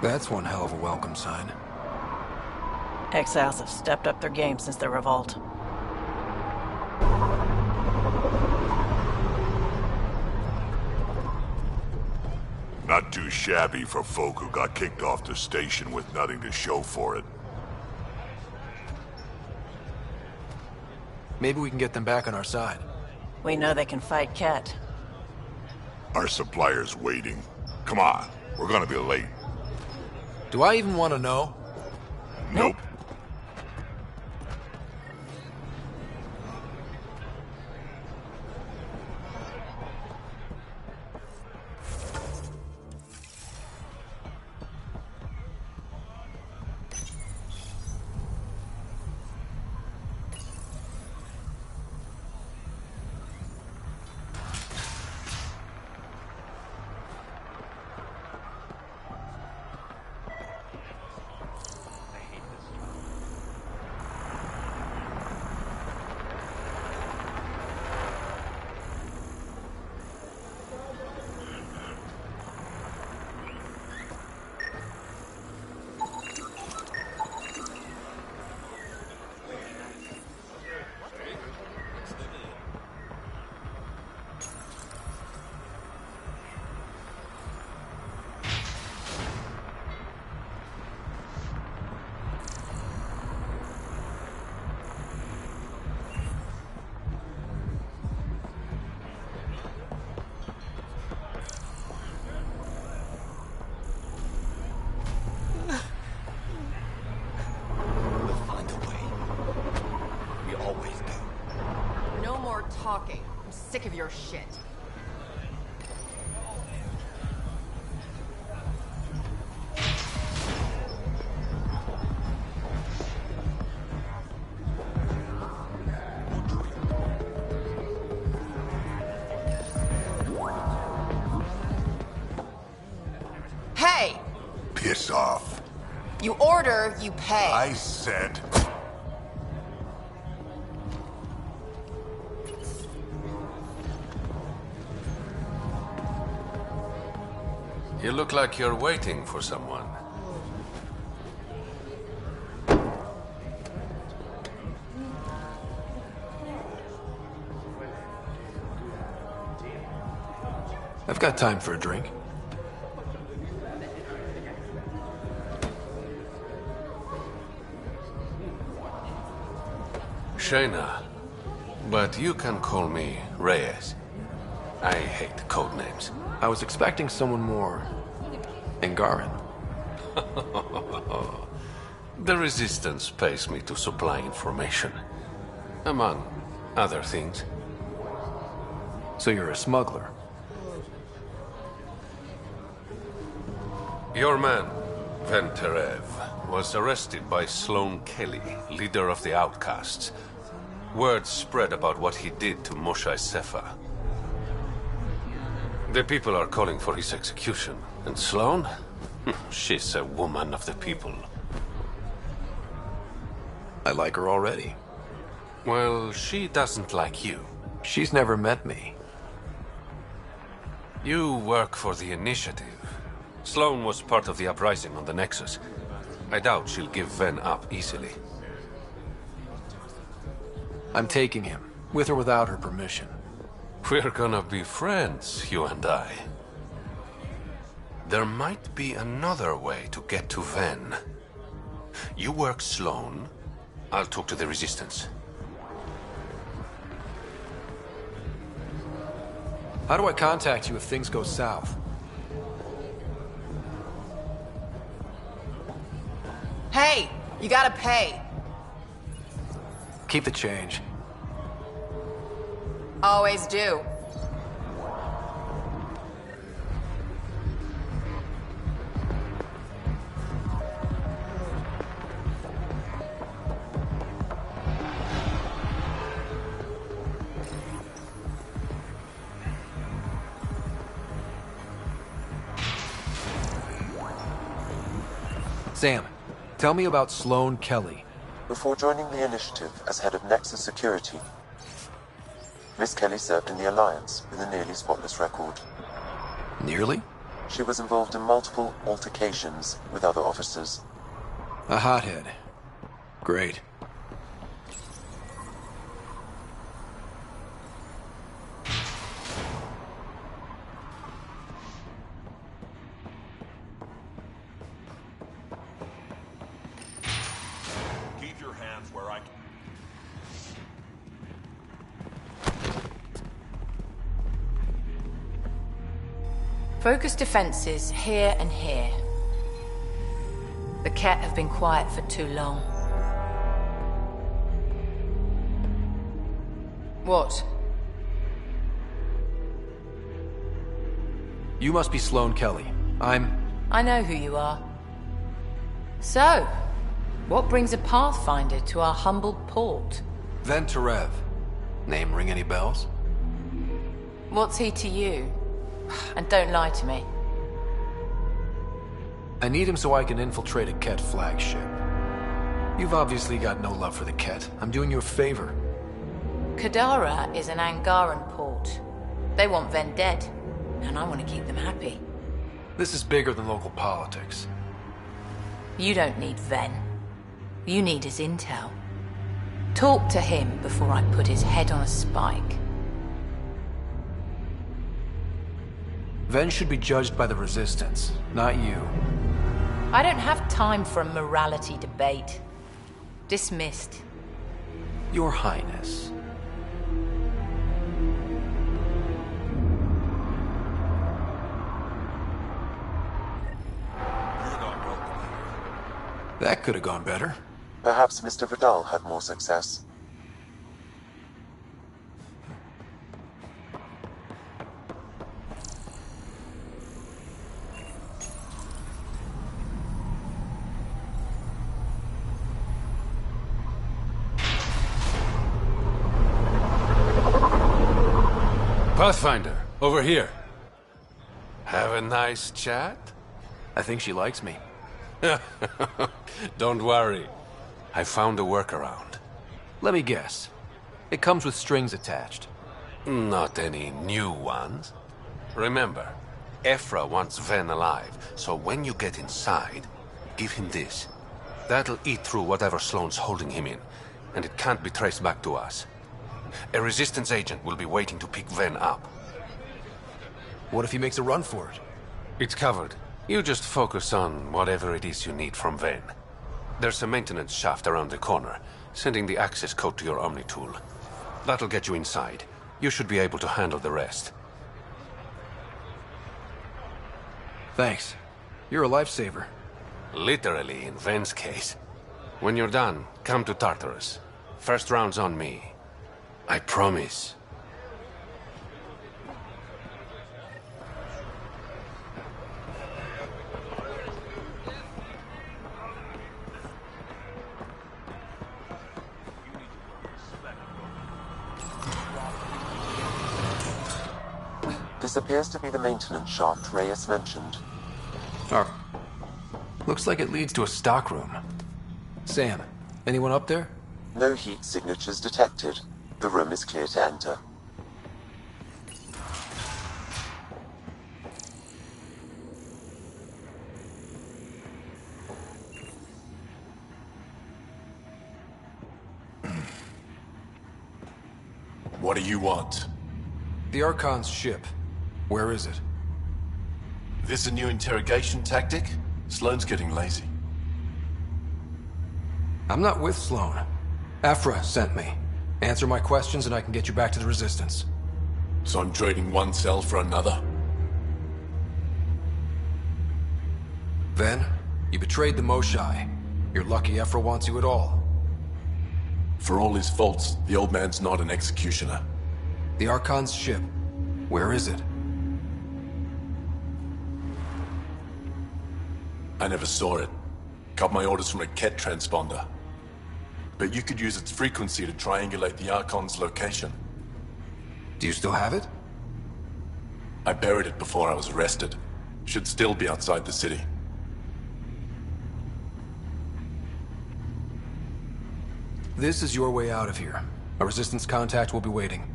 That's one hell of a welcome sign. Exiles have stepped up their game since the revolt. Not too shabby for folk who got kicked off the station with nothing to show for it. Maybe we can get them back on our side. We know they can fight Ket. Our supplier's waiting. Come on, we're gonna be late. Do I even want to know? Nope. Talking. I'm sick of your shit. Piss off. You order, you pay. I said... You look like you're waiting for someone. I've got time for a drink. Shayna, but you can call me Reyes. I hate code names. I was expecting someone more... Angaran. The Resistance pays me to supply information. Among other things. So you're a smuggler? Your man, Venterev, was arrested by Sloane Kelly, leader of the Outcasts. Word spread about what he did to Moshe Sefa. The people are calling for his execution. And Sloane? She's a woman of the people. I like her already. Well, she doesn't like you. She's never met me. You work for the Initiative. Sloane was part of the uprising on the Nexus. I doubt she'll give Ven up easily. I'm taking him, with or without her permission. We're gonna be friends, you and I. There might be another way to get to Ven. You work Sloane, I'll talk to the Resistance. How do I contact you if things go south? Hey, you gotta pay. Keep the change. Always do. Sam, tell me about Sloane Kelly. Before joining the Initiative as head of Nexus Security, Miss Kelly served in the Alliance with a nearly spotless record. Nearly? She was involved in multiple altercations with other officers. A hothead. Great. Keep your hands where I can... Focus defenses here and here. The Ket have been quiet for too long. What? You must be Sloane Kelly. I know who you are. So, what brings a Pathfinder to our humble port? Venterev. Name ring any bells? What's he to you? And don't lie to me. I need him so I can infiltrate a Ket flagship. You've obviously got no love for the Ket. I'm doing you a favor. Kadara is an Angaran port. They want Ven dead, and I want to keep them happy. This is bigger than local politics. You don't need Ven. You need his intel. Talk to him before I put his head on a spike. Ven should be judged by the Resistance, not you. I don't have time for a morality debate. Dismissed. Your Highness. That could have gone better. Perhaps Mr. Vidal had more success. Pathfinder, over here. Have a nice chat? I think she likes me. Don't worry. I found a workaround. Let me guess. It comes with strings attached. Not any new ones. Remember, Ephra wants Ven alive, so when you get inside, give him this. That'll eat through whatever Sloane's holding him in, and it can't be traced back to us. A Resistance agent will be waiting to pick Ven up. What if he makes a run for it? It's covered. You just focus on whatever it is you need from Ven. There's a maintenance shaft around the corner, sending the access code to your Omni tool. That'll get you inside. You should be able to handle the rest. Thanks. You're a lifesaver. Literally, in Ven's case. When you're done, come to Tartarus. First round's on me. I promise. This appears to be the maintenance shaft Reyes mentioned. Oh. Looks like it leads to a stockroom. Sam, anyone up there? No heat signatures detected. The room is clear to enter. What do you want? The Archon's ship. Where is it? This a new interrogation tactic? Sloane's getting lazy. I'm not with Sloane. Ephra sent me. Answer my questions and I can get you back to the Resistance. So I'm trading one cell for another? Then, you betrayed the Moshai. You're lucky Ephra wants you at all. For all his faults, the old man's not an executioner. The Archon's ship. Where is it? I never saw it. Got my orders from a Ket transponder. But you could use its frequency to triangulate the Archon's location. Do you still have it? I buried it before I was arrested. Should still be outside the city. This is your way out of here. A Resistance contact will be waiting.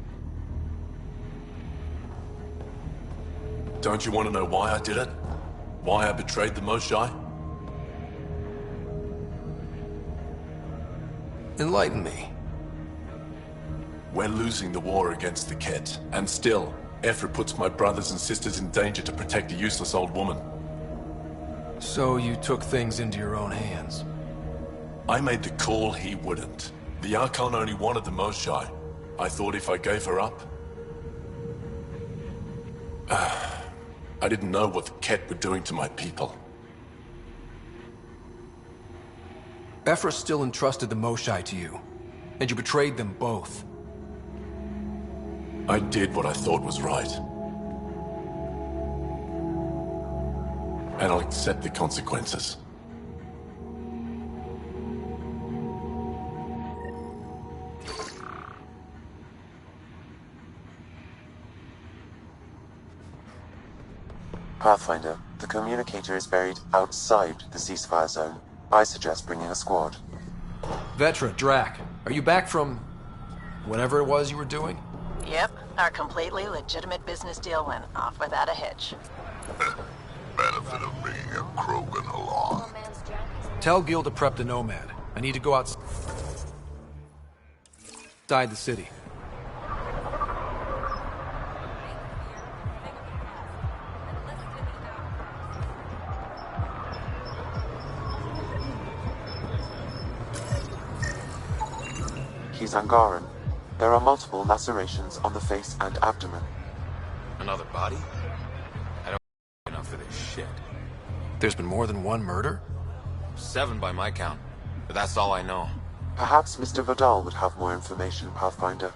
Don't you want to know why I did it? Why I betrayed the Moshai? Enlighten me. We're losing the war against the Ket, and still, Ephra puts my brothers and sisters in danger to protect a useless old woman. So you took things into your own hands? I made the call he wouldn't. The Archon only wanted the Moshai. I thought if I gave her up... I didn't know what the Ket were doing to my people. Ephra still entrusted the Moshai to you, and you betrayed them both. I did what I thought was right. And I'll accept the consequences. Pathfinder, the communicator is buried outside the ceasefire zone. I suggest bringing a squad. Vetra, Drac, are you back from... whatever it was you were doing? Yep, our completely legitimate business deal went off without a hitch. Benefit of bringing a Krogan along. Tell Gil to prep the Nomad. I need to go outside the city. He's Angaran. There are multiple lacerations on the face and abdomen. Another body? I don't enough for this shit. There's been more than one murder? 7 by my count, but that's all I know. Perhaps Mr. Vidal would have more information, Pathfinder.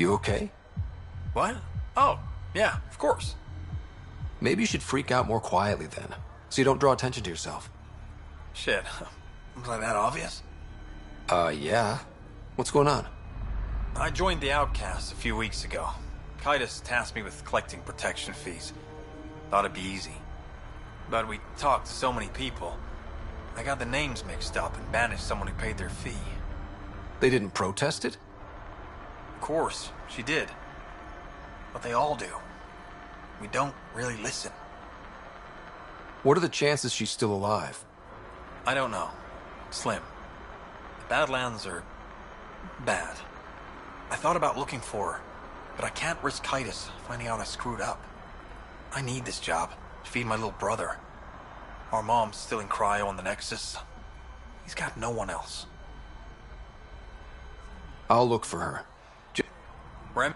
You okay? What? Oh, yeah, of course. Maybe you should freak out more quietly then, so you don't draw attention to yourself. Shit. Was I that obvious? Yeah. What's going on? I joined the Outcasts a few weeks ago. Kaitis tasked me with collecting protection fees. Thought it'd be easy. But we talked to so many people. I got the names mixed up and banished someone who paid their fee. They didn't protest it? Of course, she did. But they all do. We don't really listen. What are the chances she's still alive? I don't know. Slim. The Badlands are bad. I thought about looking for her, but I can't risk Kaitis finding out I screwed up. I need this job to feed my little brother. Our mom's still in cryo on the Nexus. He's got no one else. I'll look for her. Rem?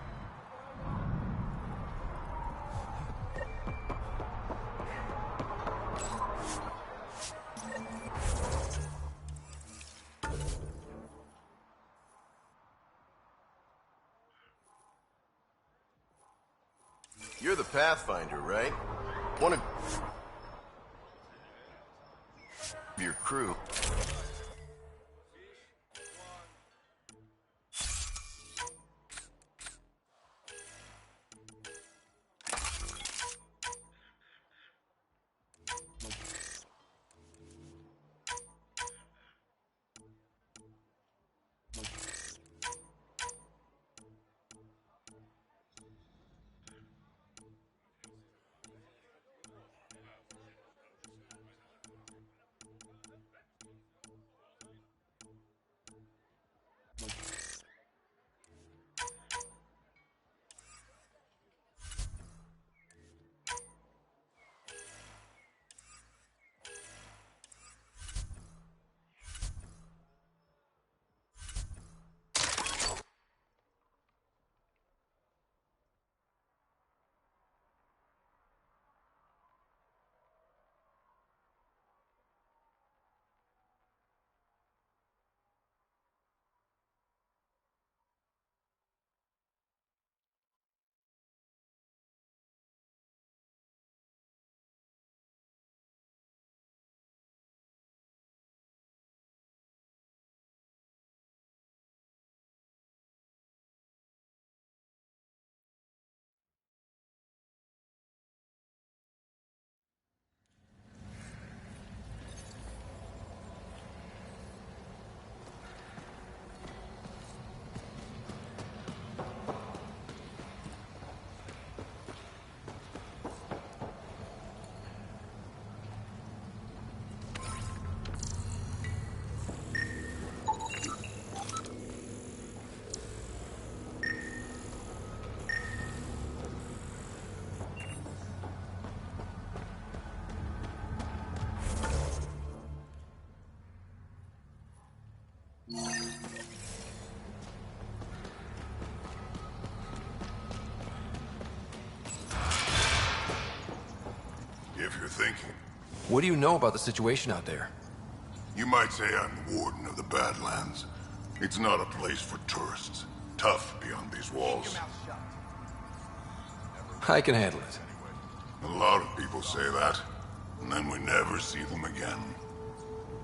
You're the Pathfinder, right? One of your crew. If you're thinking. What do you know about the situation out there? You might say I'm the warden of the Badlands. It's not a place for tourists. Tough beyond these walls. I can handle it. A lot of people say that, and then we never see them again.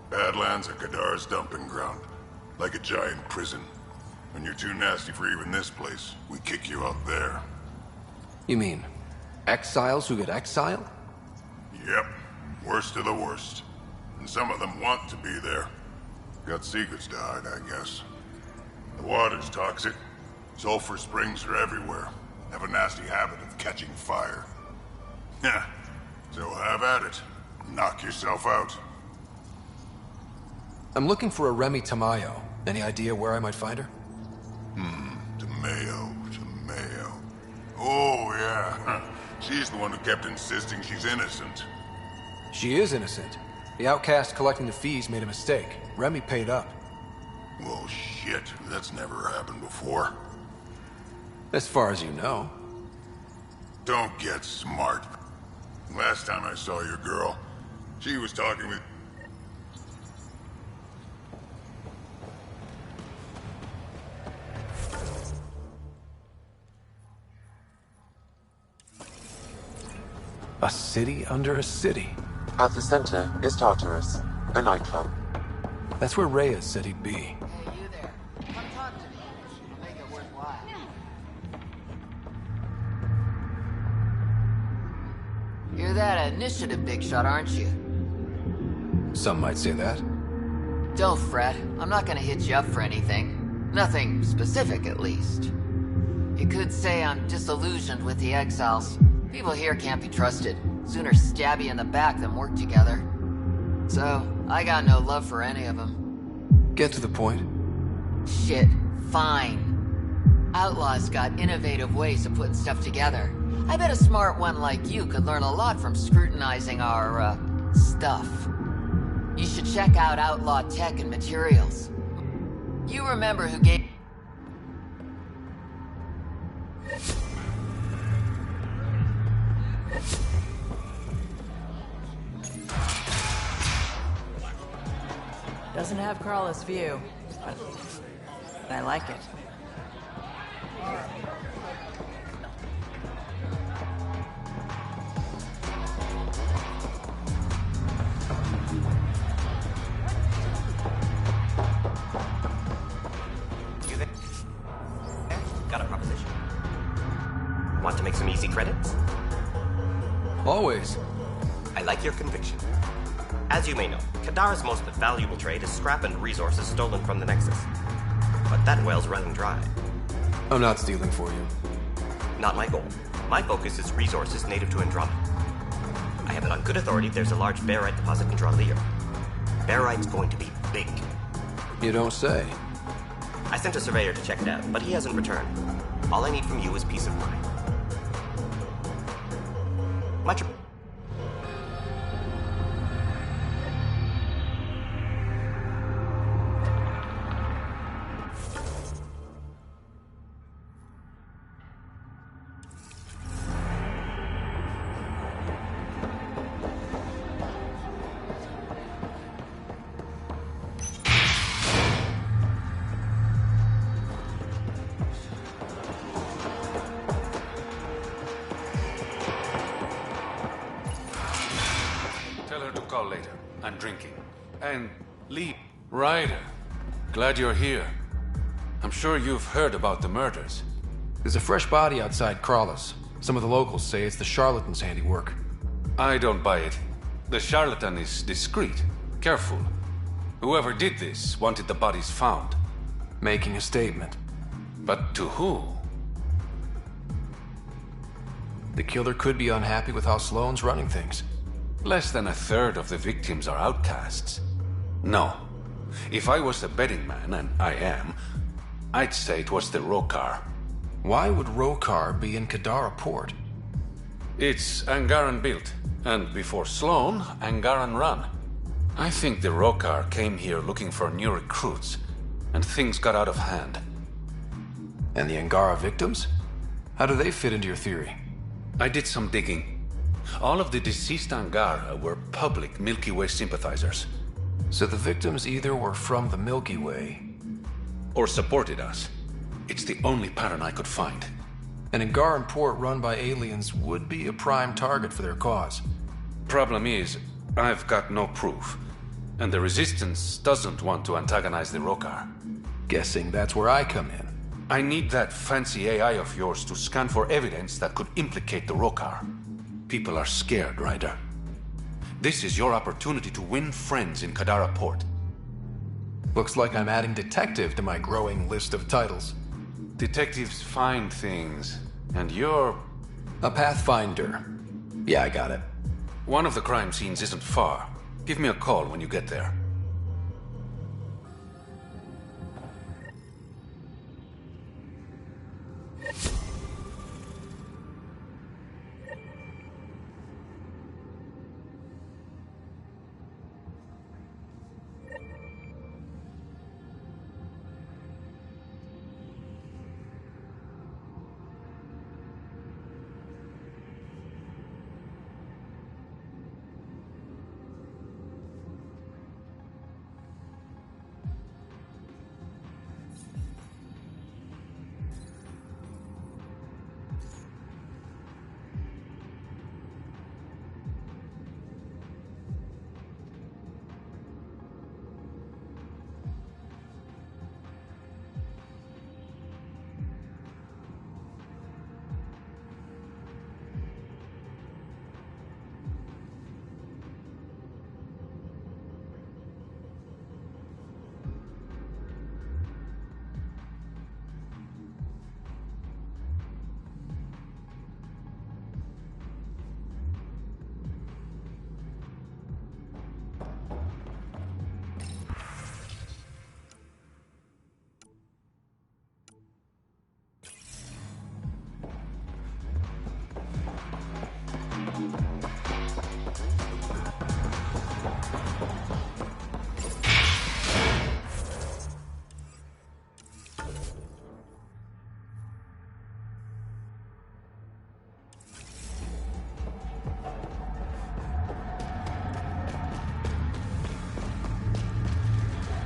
Badlands are Kadar's dumping ground, like a giant prison. When you're too nasty for even this place, we kick you out there. You mean exiles who get exiled? Yep, worst of the worst. And some of them want to be there. Got secrets to hide, I guess. The water's toxic. Sulfur springs are everywhere. Have a nasty habit of catching fire. Yeah, so have at it. Knock yourself out. I'm looking for a Remy Tamayo. Any idea where I might find her? Tamayo. Oh, yeah. She's the one who kept insisting she's innocent. She is innocent. The outcast collecting the fees made a mistake. Remy paid up. Well, shit. That's never happened before. As far as you know. Don't get smart. Last time I saw your girl, she was talking with... A city under a city. At the center is Tartarus, a nightclub. That's where Reyes said he'd be. Hey, you there. Come talk to me. It'll make it worthwhile. You're that initiative big shot, aren't you? Some might say that. Don't fret. I'm not gonna hit you up for anything. Nothing specific, at least. You could say I'm disillusioned with the exiles. People here can't be trusted. Sooner stab you in the back than work together. So, I got no love for any of them. Get to the point. Shit, fine. Outlaws got innovative ways of putting stuff together. I bet a smart one like you could learn a lot from scrutinizing our, stuff. You should check out Outlaw Tech and Materials. You remember who gave... Doesn't have Carla's view, but I like it. You there? Got a proposition. Want to make some easy credits? Always. I like your conviction. As you may know, Kadara's most valuable trade is scrap and resources stolen from the Nexus. But that well's running dry. I'm not stealing for you. Not my goal. My focus is resources native to Andromeda. I have it on good authority there's a large barite deposit in Dralier. Barite's going to be big. You don't say. I sent a surveyor to check it out, but he hasn't returned. All I need from you is peace of mind. Much call later. I'm drinking. And Lee, Ryder, glad you're here. I'm sure you've heard about the murders. There's a fresh body outside Crawlers. Some of the locals say it's the charlatan's handiwork. I don't buy it. The charlatan is discreet, careful. Whoever did this wanted the bodies found. Making a statement. But to who? The killer could be unhappy with how Sloane's running things. Less than a third of the victims are outcasts. No. If I was a betting man, and I am, I'd say it was the Rokar. Why would Rokar be in Kadara port? It's Angaran built, and before Sloane, Angaran run. I think the Rokar came here looking for new recruits, and things got out of hand. And the Angara victims? How do they fit into your theory? I did some digging. All of the deceased Angara were public Milky Way sympathizers. So the victims either were from the Milky Way... or supported us. It's the only pattern I could find. An Angaran port run by aliens would be a prime target for their cause. Problem is, I've got no proof. And the Resistance doesn't want to antagonize the Rokar. Guessing that's where I come in. I need that fancy AI of yours to scan for evidence that could implicate the Rokar. People are scared, Ryder. This is your opportunity to win friends in Kadara Port. Looks like I'm adding detective to my growing list of titles. Detectives find things, and you're... a pathfinder. Yeah, I got it. One of the crime scenes isn't far. Give me a call when you get there.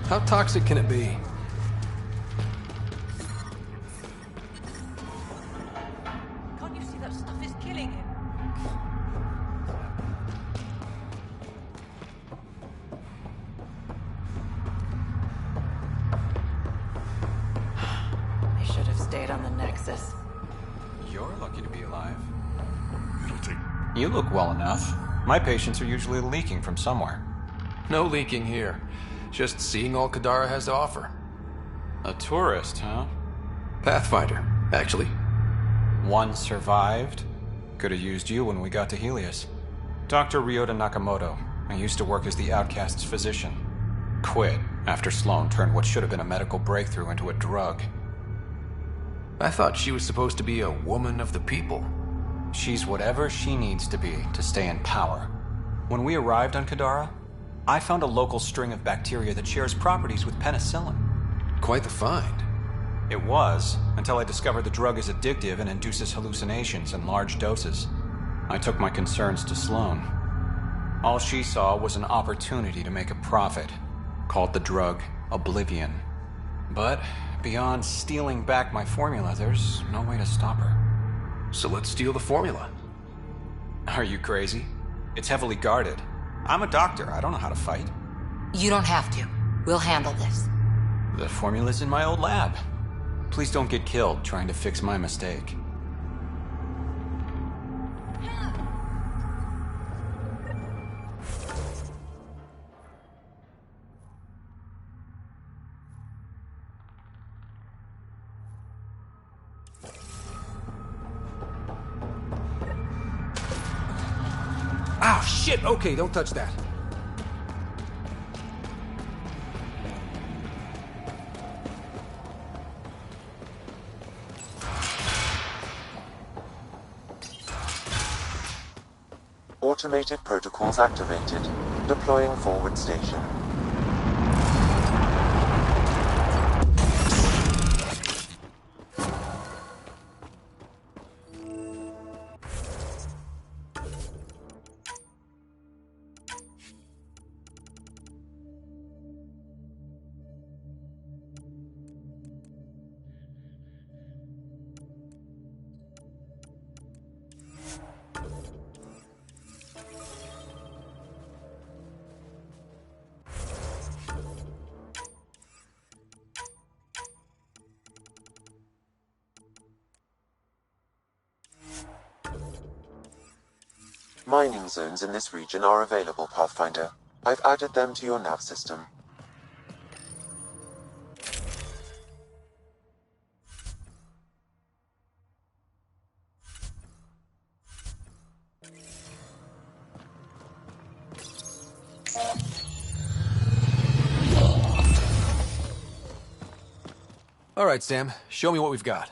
How toxic can it be? Can't you see that stuff is killing him? They should have stayed on the Nexus. You're lucky to be alive. You look well enough. My patients are usually leaking from somewhere. No leaking here. Just seeing all Kadara has to offer. A tourist, huh? Pathfinder, actually. One survived. Could have used you when we got to Helios. Dr. Ryota Nakamoto. I used to work as the outcast's physician. Quit after Sloan turned what should have been a medical breakthrough into a drug. I thought she was supposed to be a woman of the people. She's whatever she needs to be to stay in power. When we arrived on Kadara, I found a local string of bacteria that shares properties with penicillin. Quite the find. It was, until I discovered the drug is addictive and induces hallucinations in large doses. I took my concerns to Sloan. All she saw was an opportunity to make a profit, called the drug Oblivion. But beyond stealing back my formula, there's no way to stop her. So let's steal the formula. Are you crazy? It's heavily guarded. I'm a doctor. I don't know how to fight. You don't have to. We'll handle this. The formula's in my old lab. Please don't get killed trying to fix my mistake. Ah, shit! Okay, don't touch that. Automated protocols activated. Deploying forward station. Mining zones in this region are available, Pathfinder. I've added them to your nav system. All right, Sam. Show me what we've got.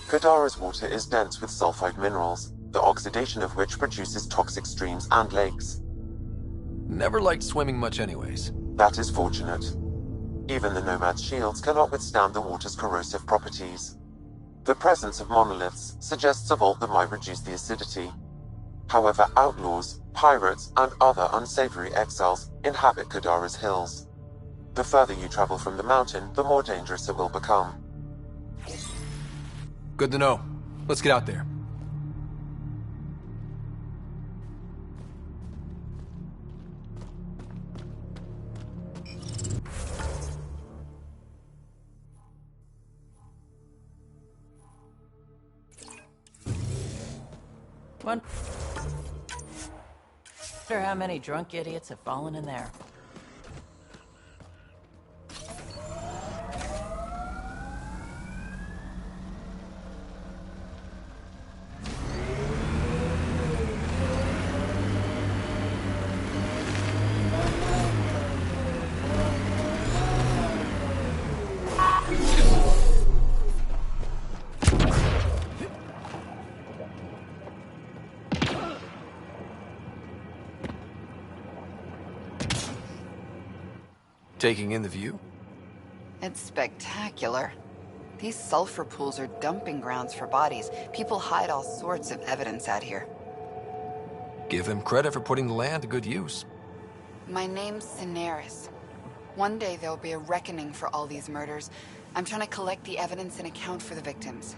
Kadara's water is dense with sulfide minerals, the oxidation of which produces toxic streams and lakes. Never liked swimming much anyways. That is fortunate. Even the Nomad's shields cannot withstand the water's corrosive properties. The presence of monoliths suggests a vault that might reduce the acidity. However, outlaws, pirates, and other unsavory exiles inhabit Kadara's hills. The further you travel from the mountain, the more dangerous it will become. Good to know. Let's get out there. Wonder how many drunk idiots have fallen in there. Taking in the view? It's spectacular. These sulfur pools are dumping grounds for bodies. People hide all sorts of evidence out here. Give them credit for putting the land to good use. My name's Cineris. One day there'll be a reckoning for all these murders. I'm trying to collect the evidence and account for the victims.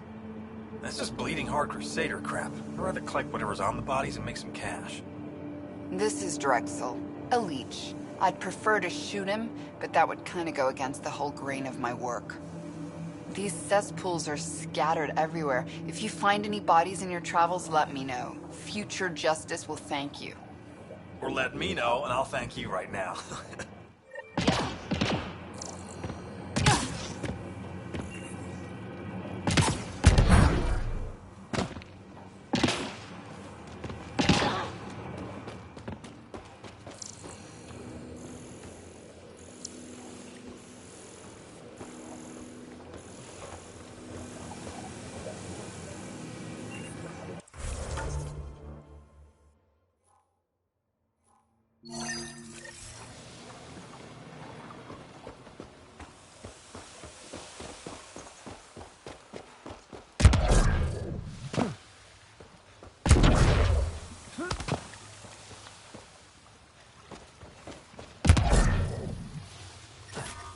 That's just bleeding heart crusader crap. I'd rather collect whatever's on the bodies and make some cash. This is Drexel, a leech. I'd prefer to shoot him, but that would kind of go against the whole grain of my work. These cesspools are scattered everywhere. If you find any bodies in your travels, let me know. Future justice will thank you. Or let me know, and I'll thank you right now.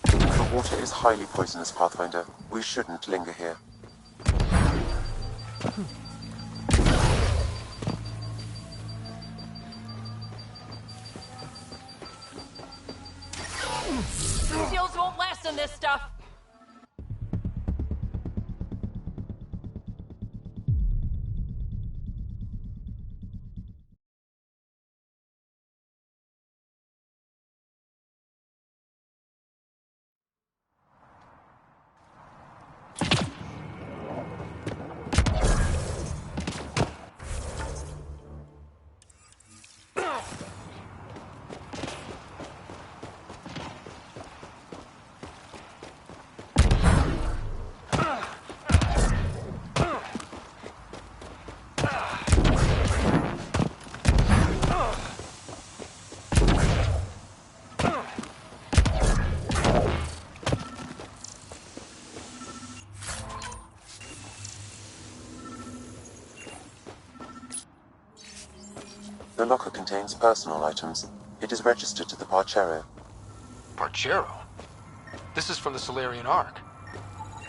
The water is highly poisonous, Pathfinder. We shouldn't linger here. Shields won't last in this stuff. The locker contains personal items. It is registered to the Parcero. Parcero? This is from the Solarian Ark.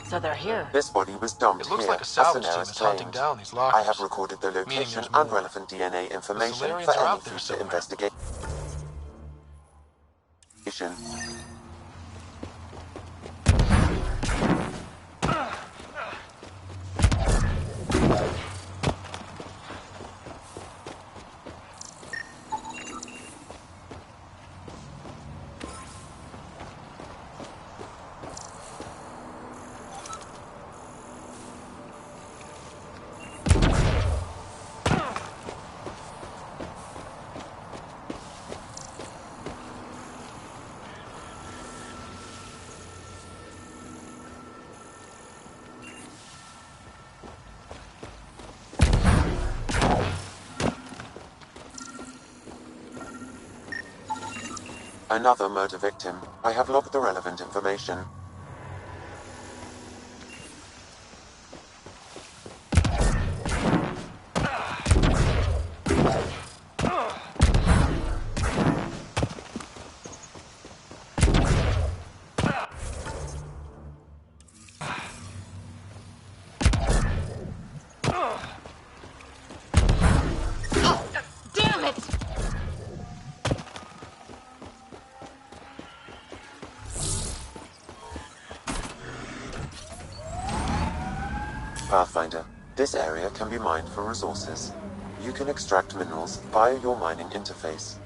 So they're here. This body was dumped It looks here, like a salvage as team Daenerys is hunting claimed. down these lockers. I have recorded the Meaning location there's and more. relevant DNA information Solarians for are any out there future somewhere. investigation. Another murder victim. I have logged the relevant information. Damn it! Pathfinder, this area can be mined for resources. You can extract minerals via your mining interface.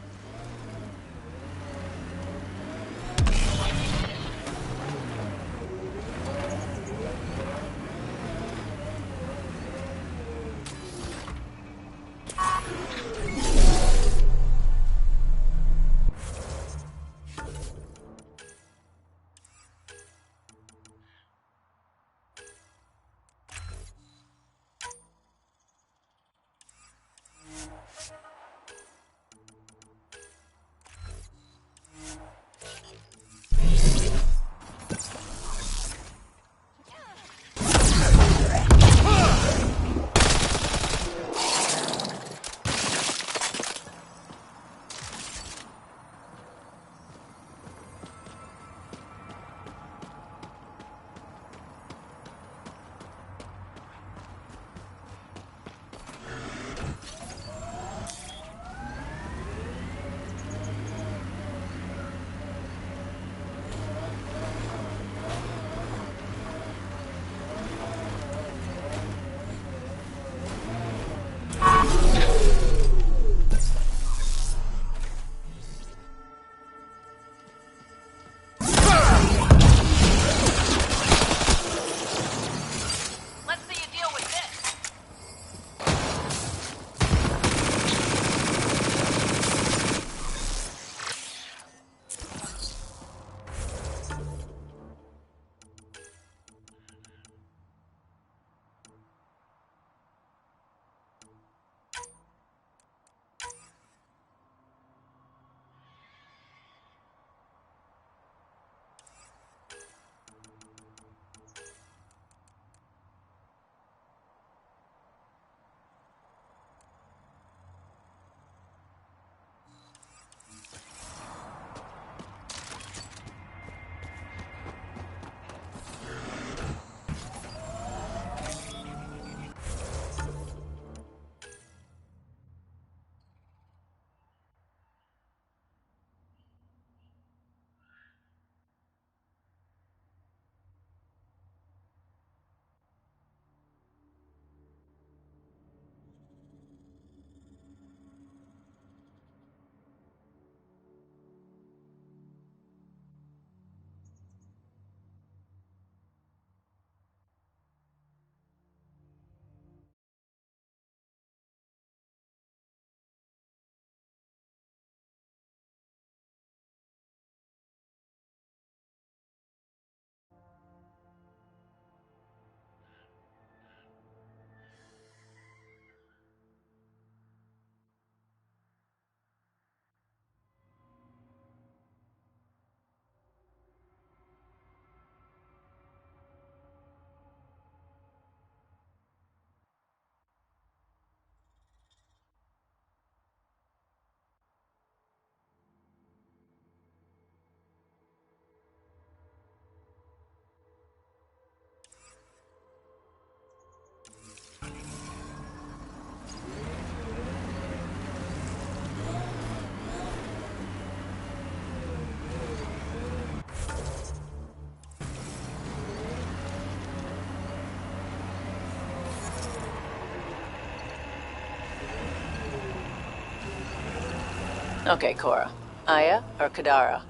Okay, Cora. Aya or Kadara?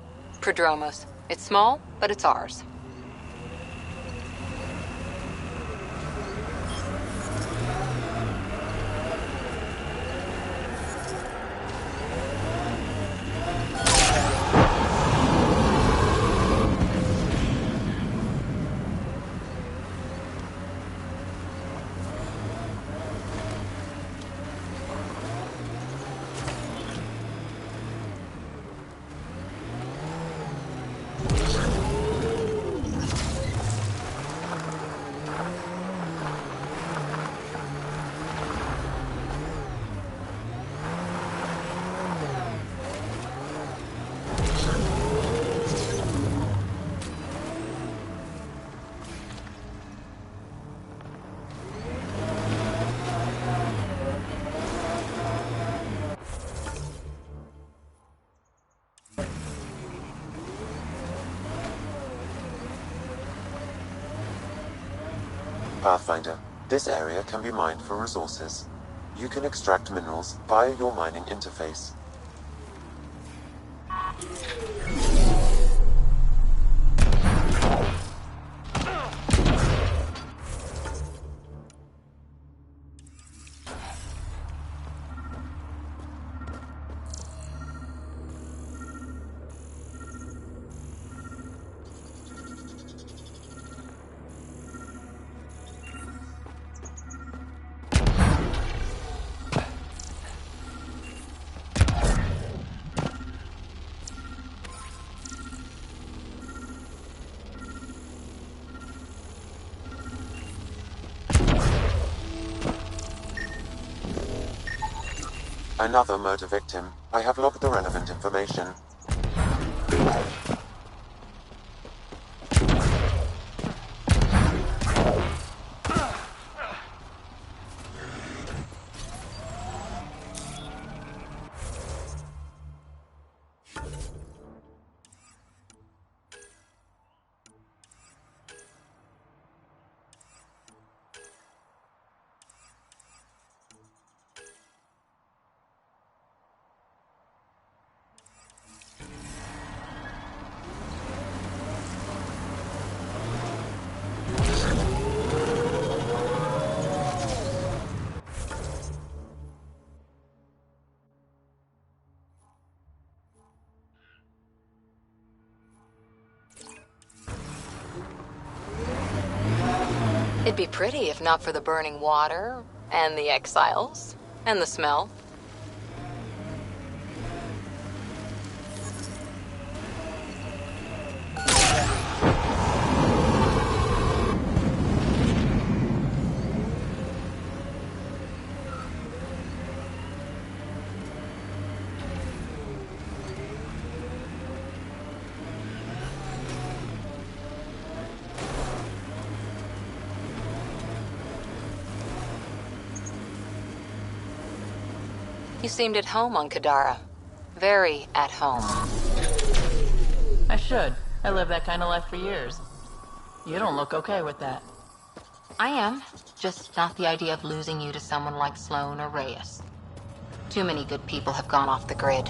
Prodromos. It's small, but it's ours. Pathfinder, this area can be mined for resources. You can extract minerals via your mining interface. Another murder victim. I have logged the relevant information. It'd be pretty if not for the burning water, and the exiles, and the smell. You seemed at home on Kadara. Very at home. I should. I lived that kind of life for years. You don't look okay with that. I am. Just not the idea of losing you to someone like Sloane or Reyes. Too many good people have gone off the grid.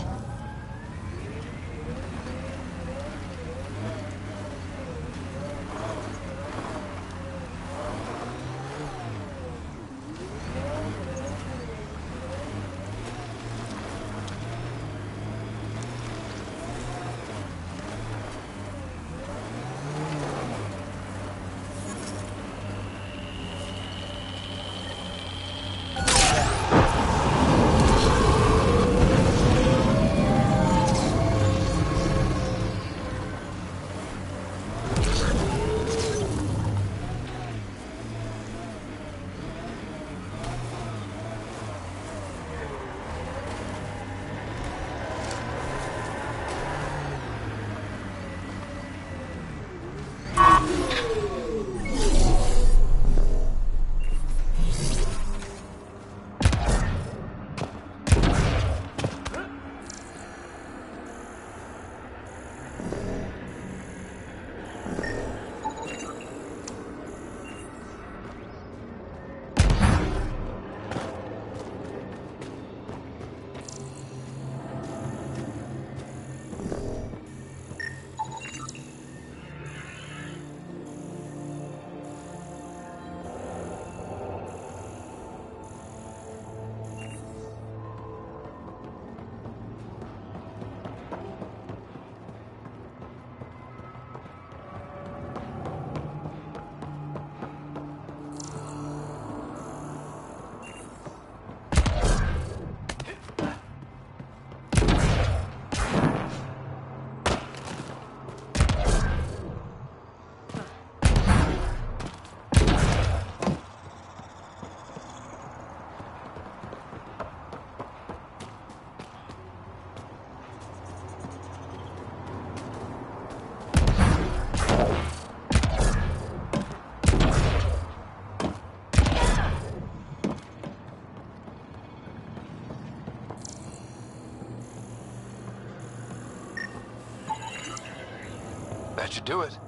That should do it.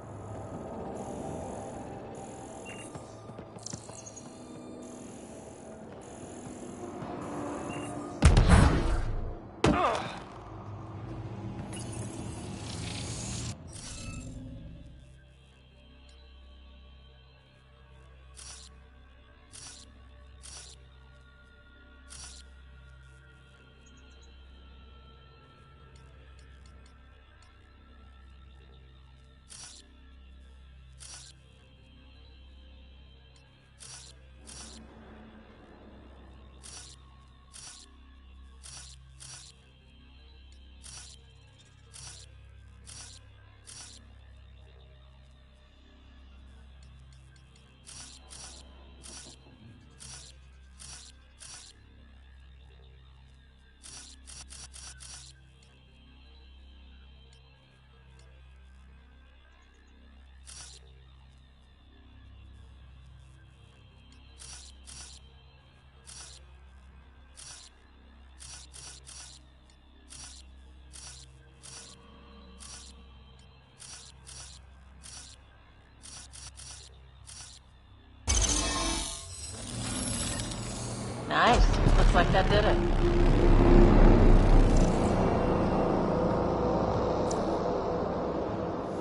Nice. Looks like that did it.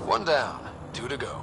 One down, 2 to go.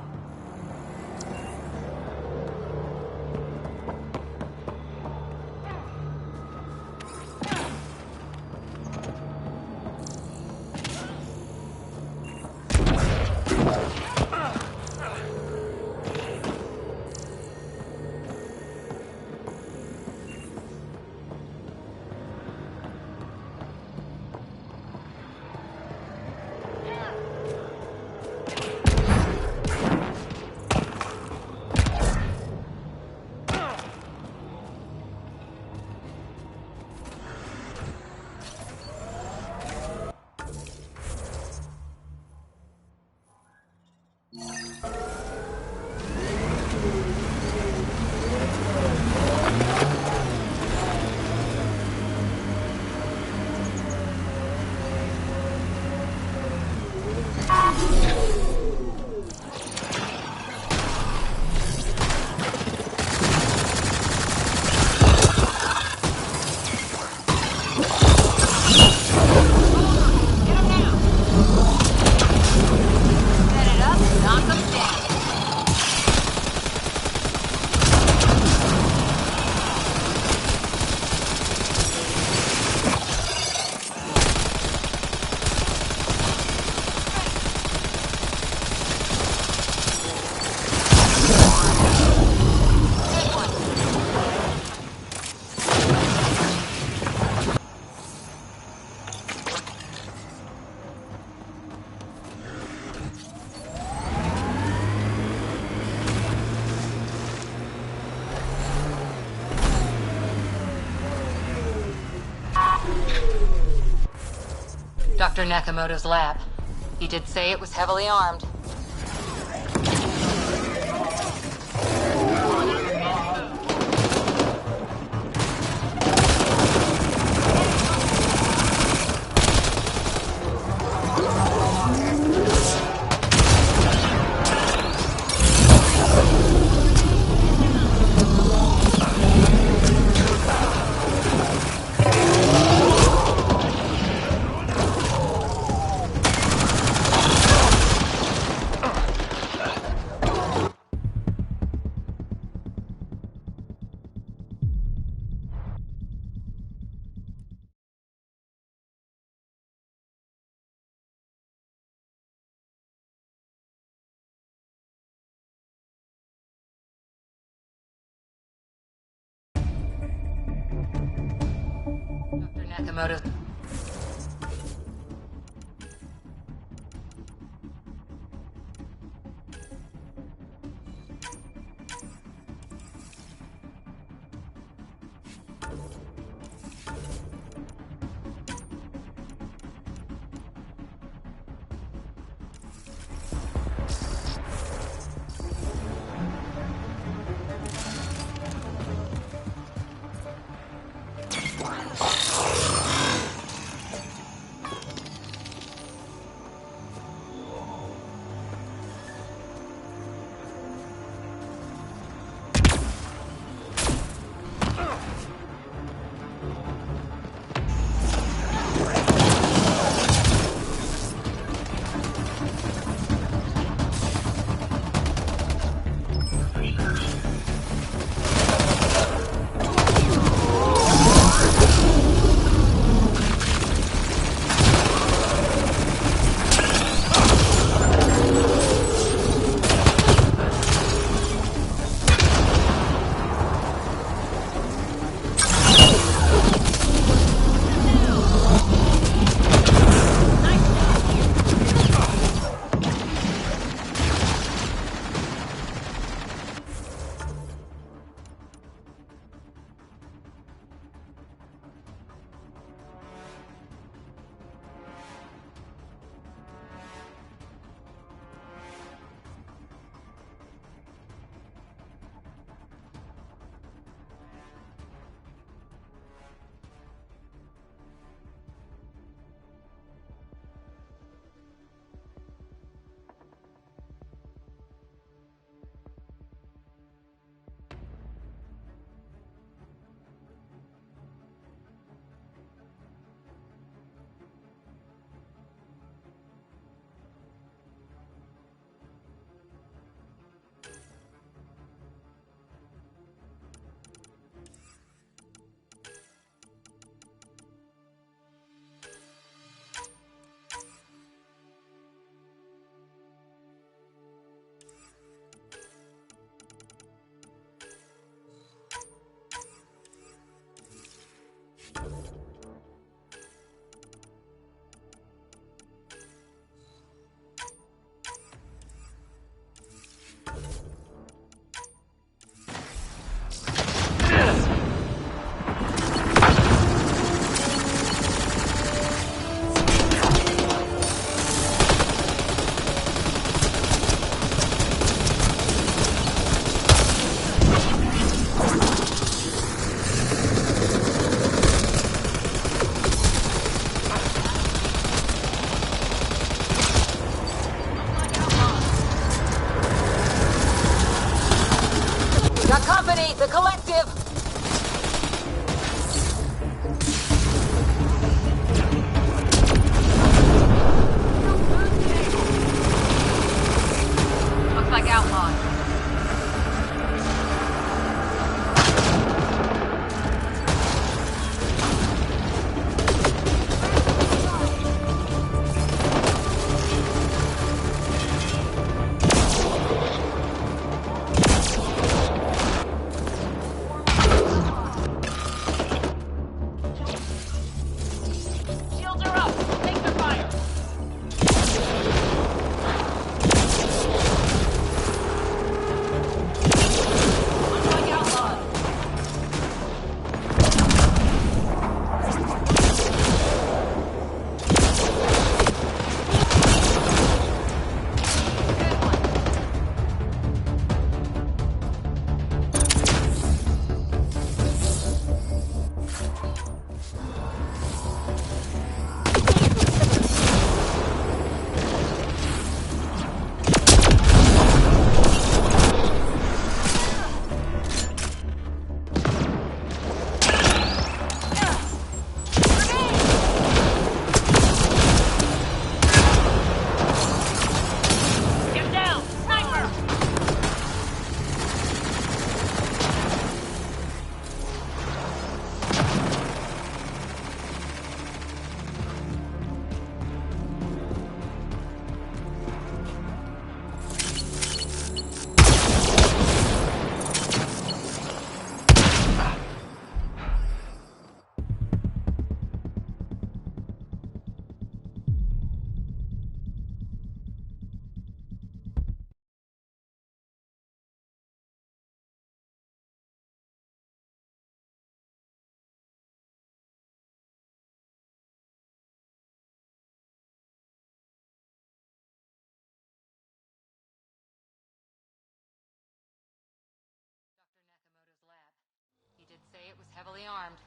Dr. Nakamoto's lab. He did say it was heavily armed. Dr. Nakamoto. heavily armed.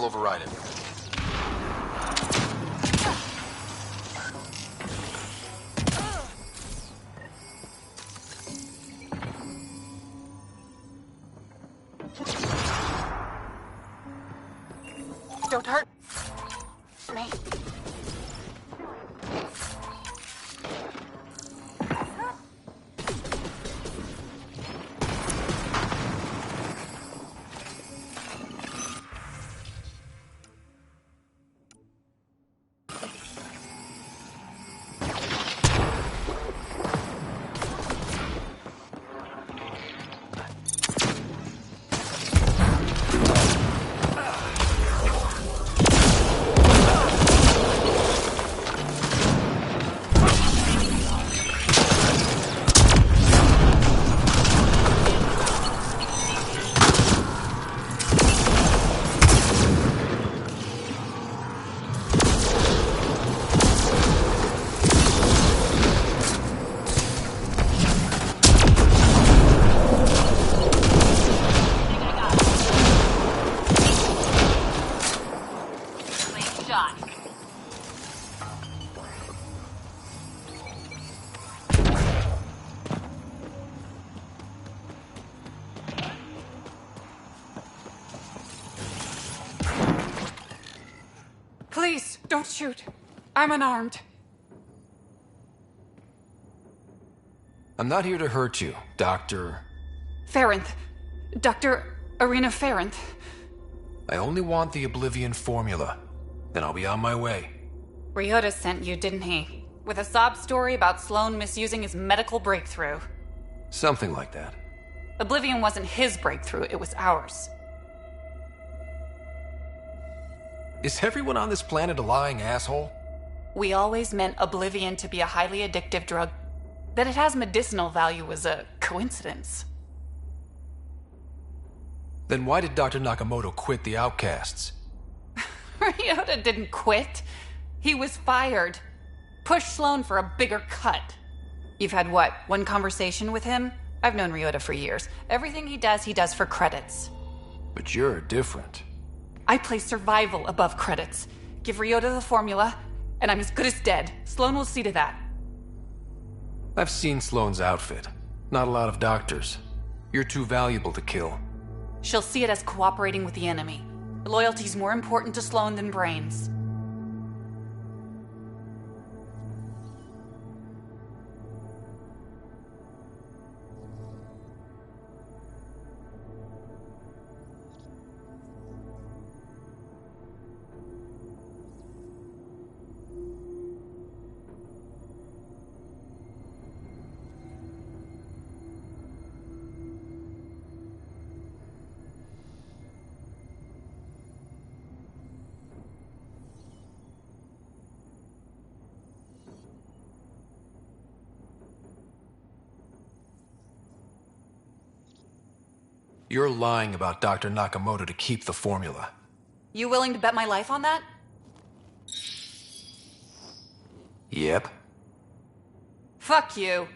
override it. Don't hurt me. Please, don't shoot. I'm unarmed. I'm not here to hurt you, Dr. Ferenth. Dr. Arena Ferenth. I only want the Oblivion formula. Then I'll be on my way. Ryota sent you, didn't he? With a sob story about Sloan misusing his medical breakthrough. Something like that. Oblivion wasn't his breakthrough, it was ours. Is everyone on this planet a lying asshole? We always meant Oblivion to be a highly addictive drug. That it has medicinal value was a coincidence. Then why did Dr. Nakamoto quit the Outcasts? Ryota didn't quit. He was fired. Pushed Sloan for a bigger cut. You've had what, one conversation with him? I've known Ryota for years. Everything he does for credits. But you're different. I place survival above credits. Give Ryota the formula, and I'm as good as dead. Sloan will see to that. I've seen Sloane's outfit. Not a lot of doctors. You're too valuable to kill. She'll see it as cooperating with the enemy. Loyalty's more important to Sloan than brains. You're lying about Dr. Nakamoto to keep the formula. You willing to bet my life on that? Yep. Fuck you.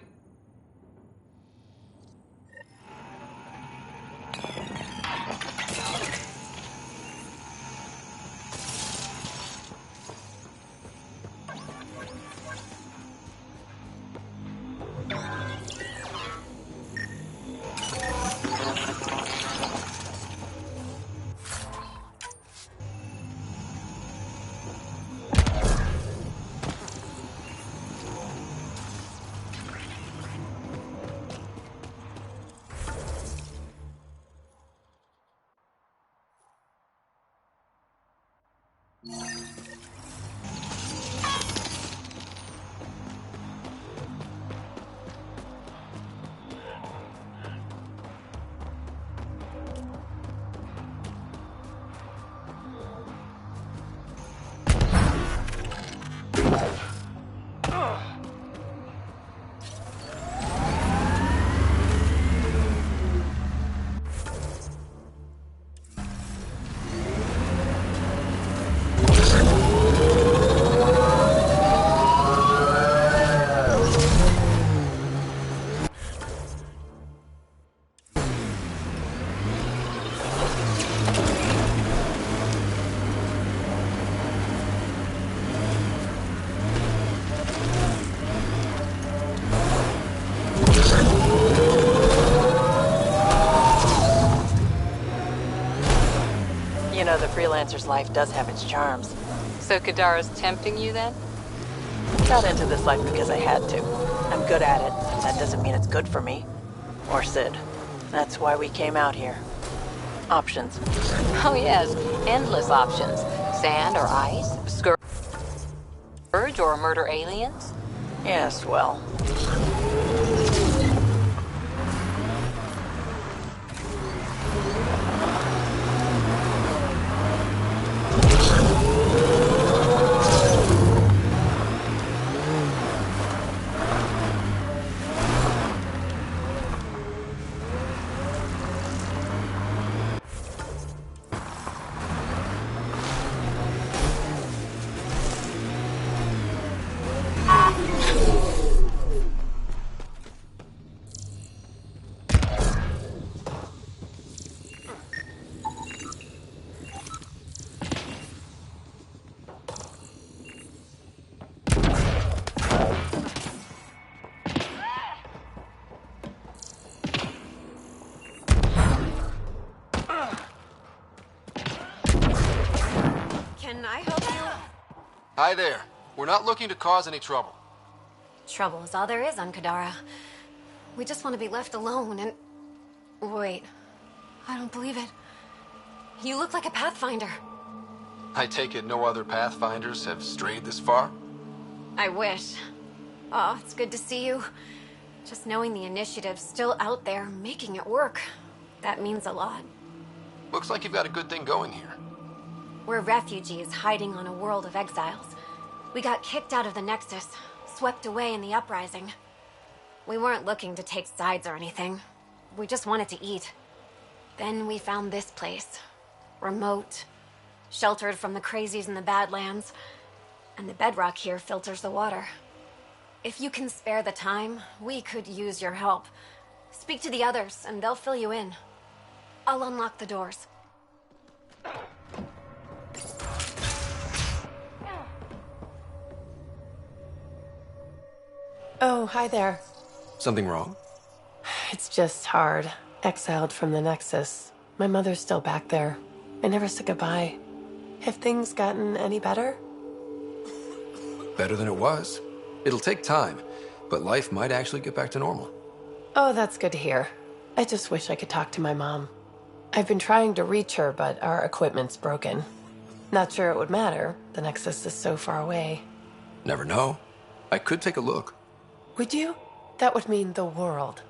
freelancer's life does have its charms. So Kadara's tempting you then? Got into this life because I had to. I'm good at it, but that doesn't mean it's good for me. Or Sid. That's why we came out here. Options. Oh yes, endless options. Sand or ice, scourge or murder aliens? Yes, well... Can I help you? Hi there. We're not looking to cause any trouble. Trouble is all there is on Kadara. We just want to be left alone and... Wait. I don't believe it. You look like a Pathfinder. I take it no other Pathfinders have strayed this far? I wish. Oh, it's good to see you. Just knowing the initiative's still out there, making it work. That means a lot. Looks like you've got a good thing going here. We're refugees hiding on a world of exiles. We got kicked out of the Nexus, swept away in the uprising. We weren't looking to take sides or anything. We just wanted to eat. Then we found this place. Remote. Sheltered from the crazies in the Badlands. And the bedrock here filters the water. If you can spare the time, we could use your help. Speak to the others, and they'll fill you in. I'll unlock the doors. Oh, hi there. Something wrong? It's just hard. Exiled from the Nexus. My mother's still back there. I never said goodbye. Have things gotten any better? Better than it was. It'll take time, but life might actually get back to normal. Oh, that's good to hear. I just wish I could talk to my mom. I've been trying to reach her, but our equipment's broken. Not sure it would matter. The Nexus is so far away. Never know. I could take a look. Would you? That would mean the world.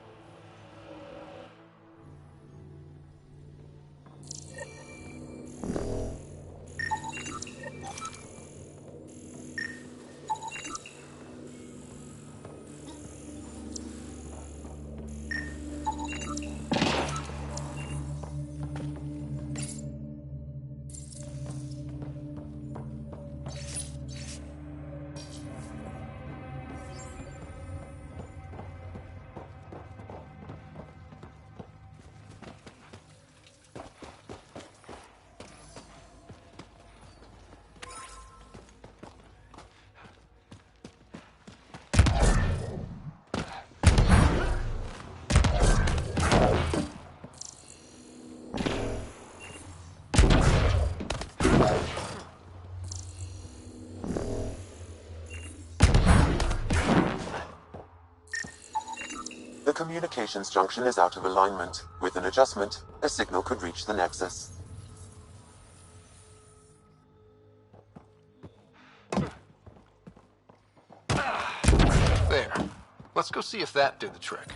The communications junction is out of alignment. With an adjustment, a signal could reach the Nexus. There. Let's go see if that did the trick.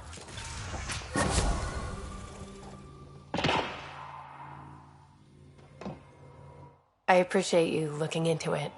I appreciate you looking into it.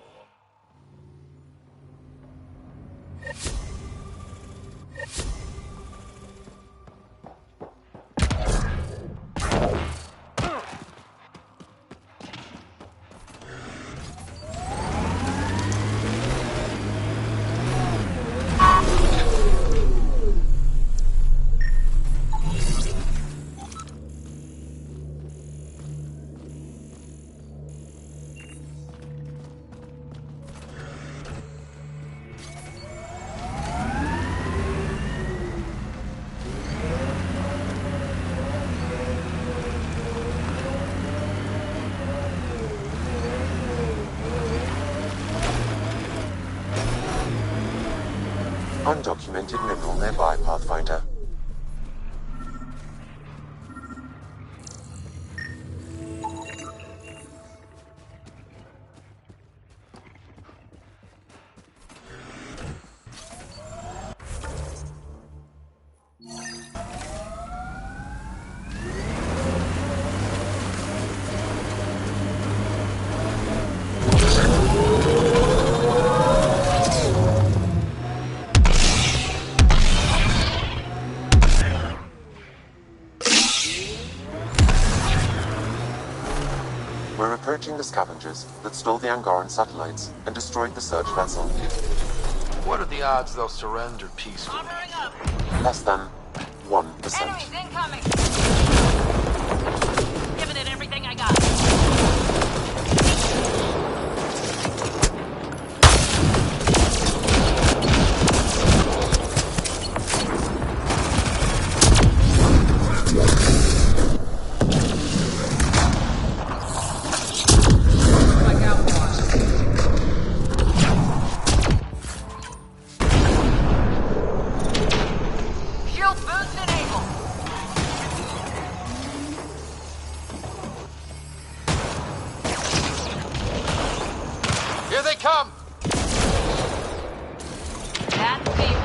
undocumented mineral nearby, Pathfinder. We're approaching the scavengers that stole the Angaran satellites and destroyed the search vessel. What are the odds they'll surrender peacefully? Less than 1%. Enemies incoming! Giving it everything I got. Shield boost enabled! Here they come! That's the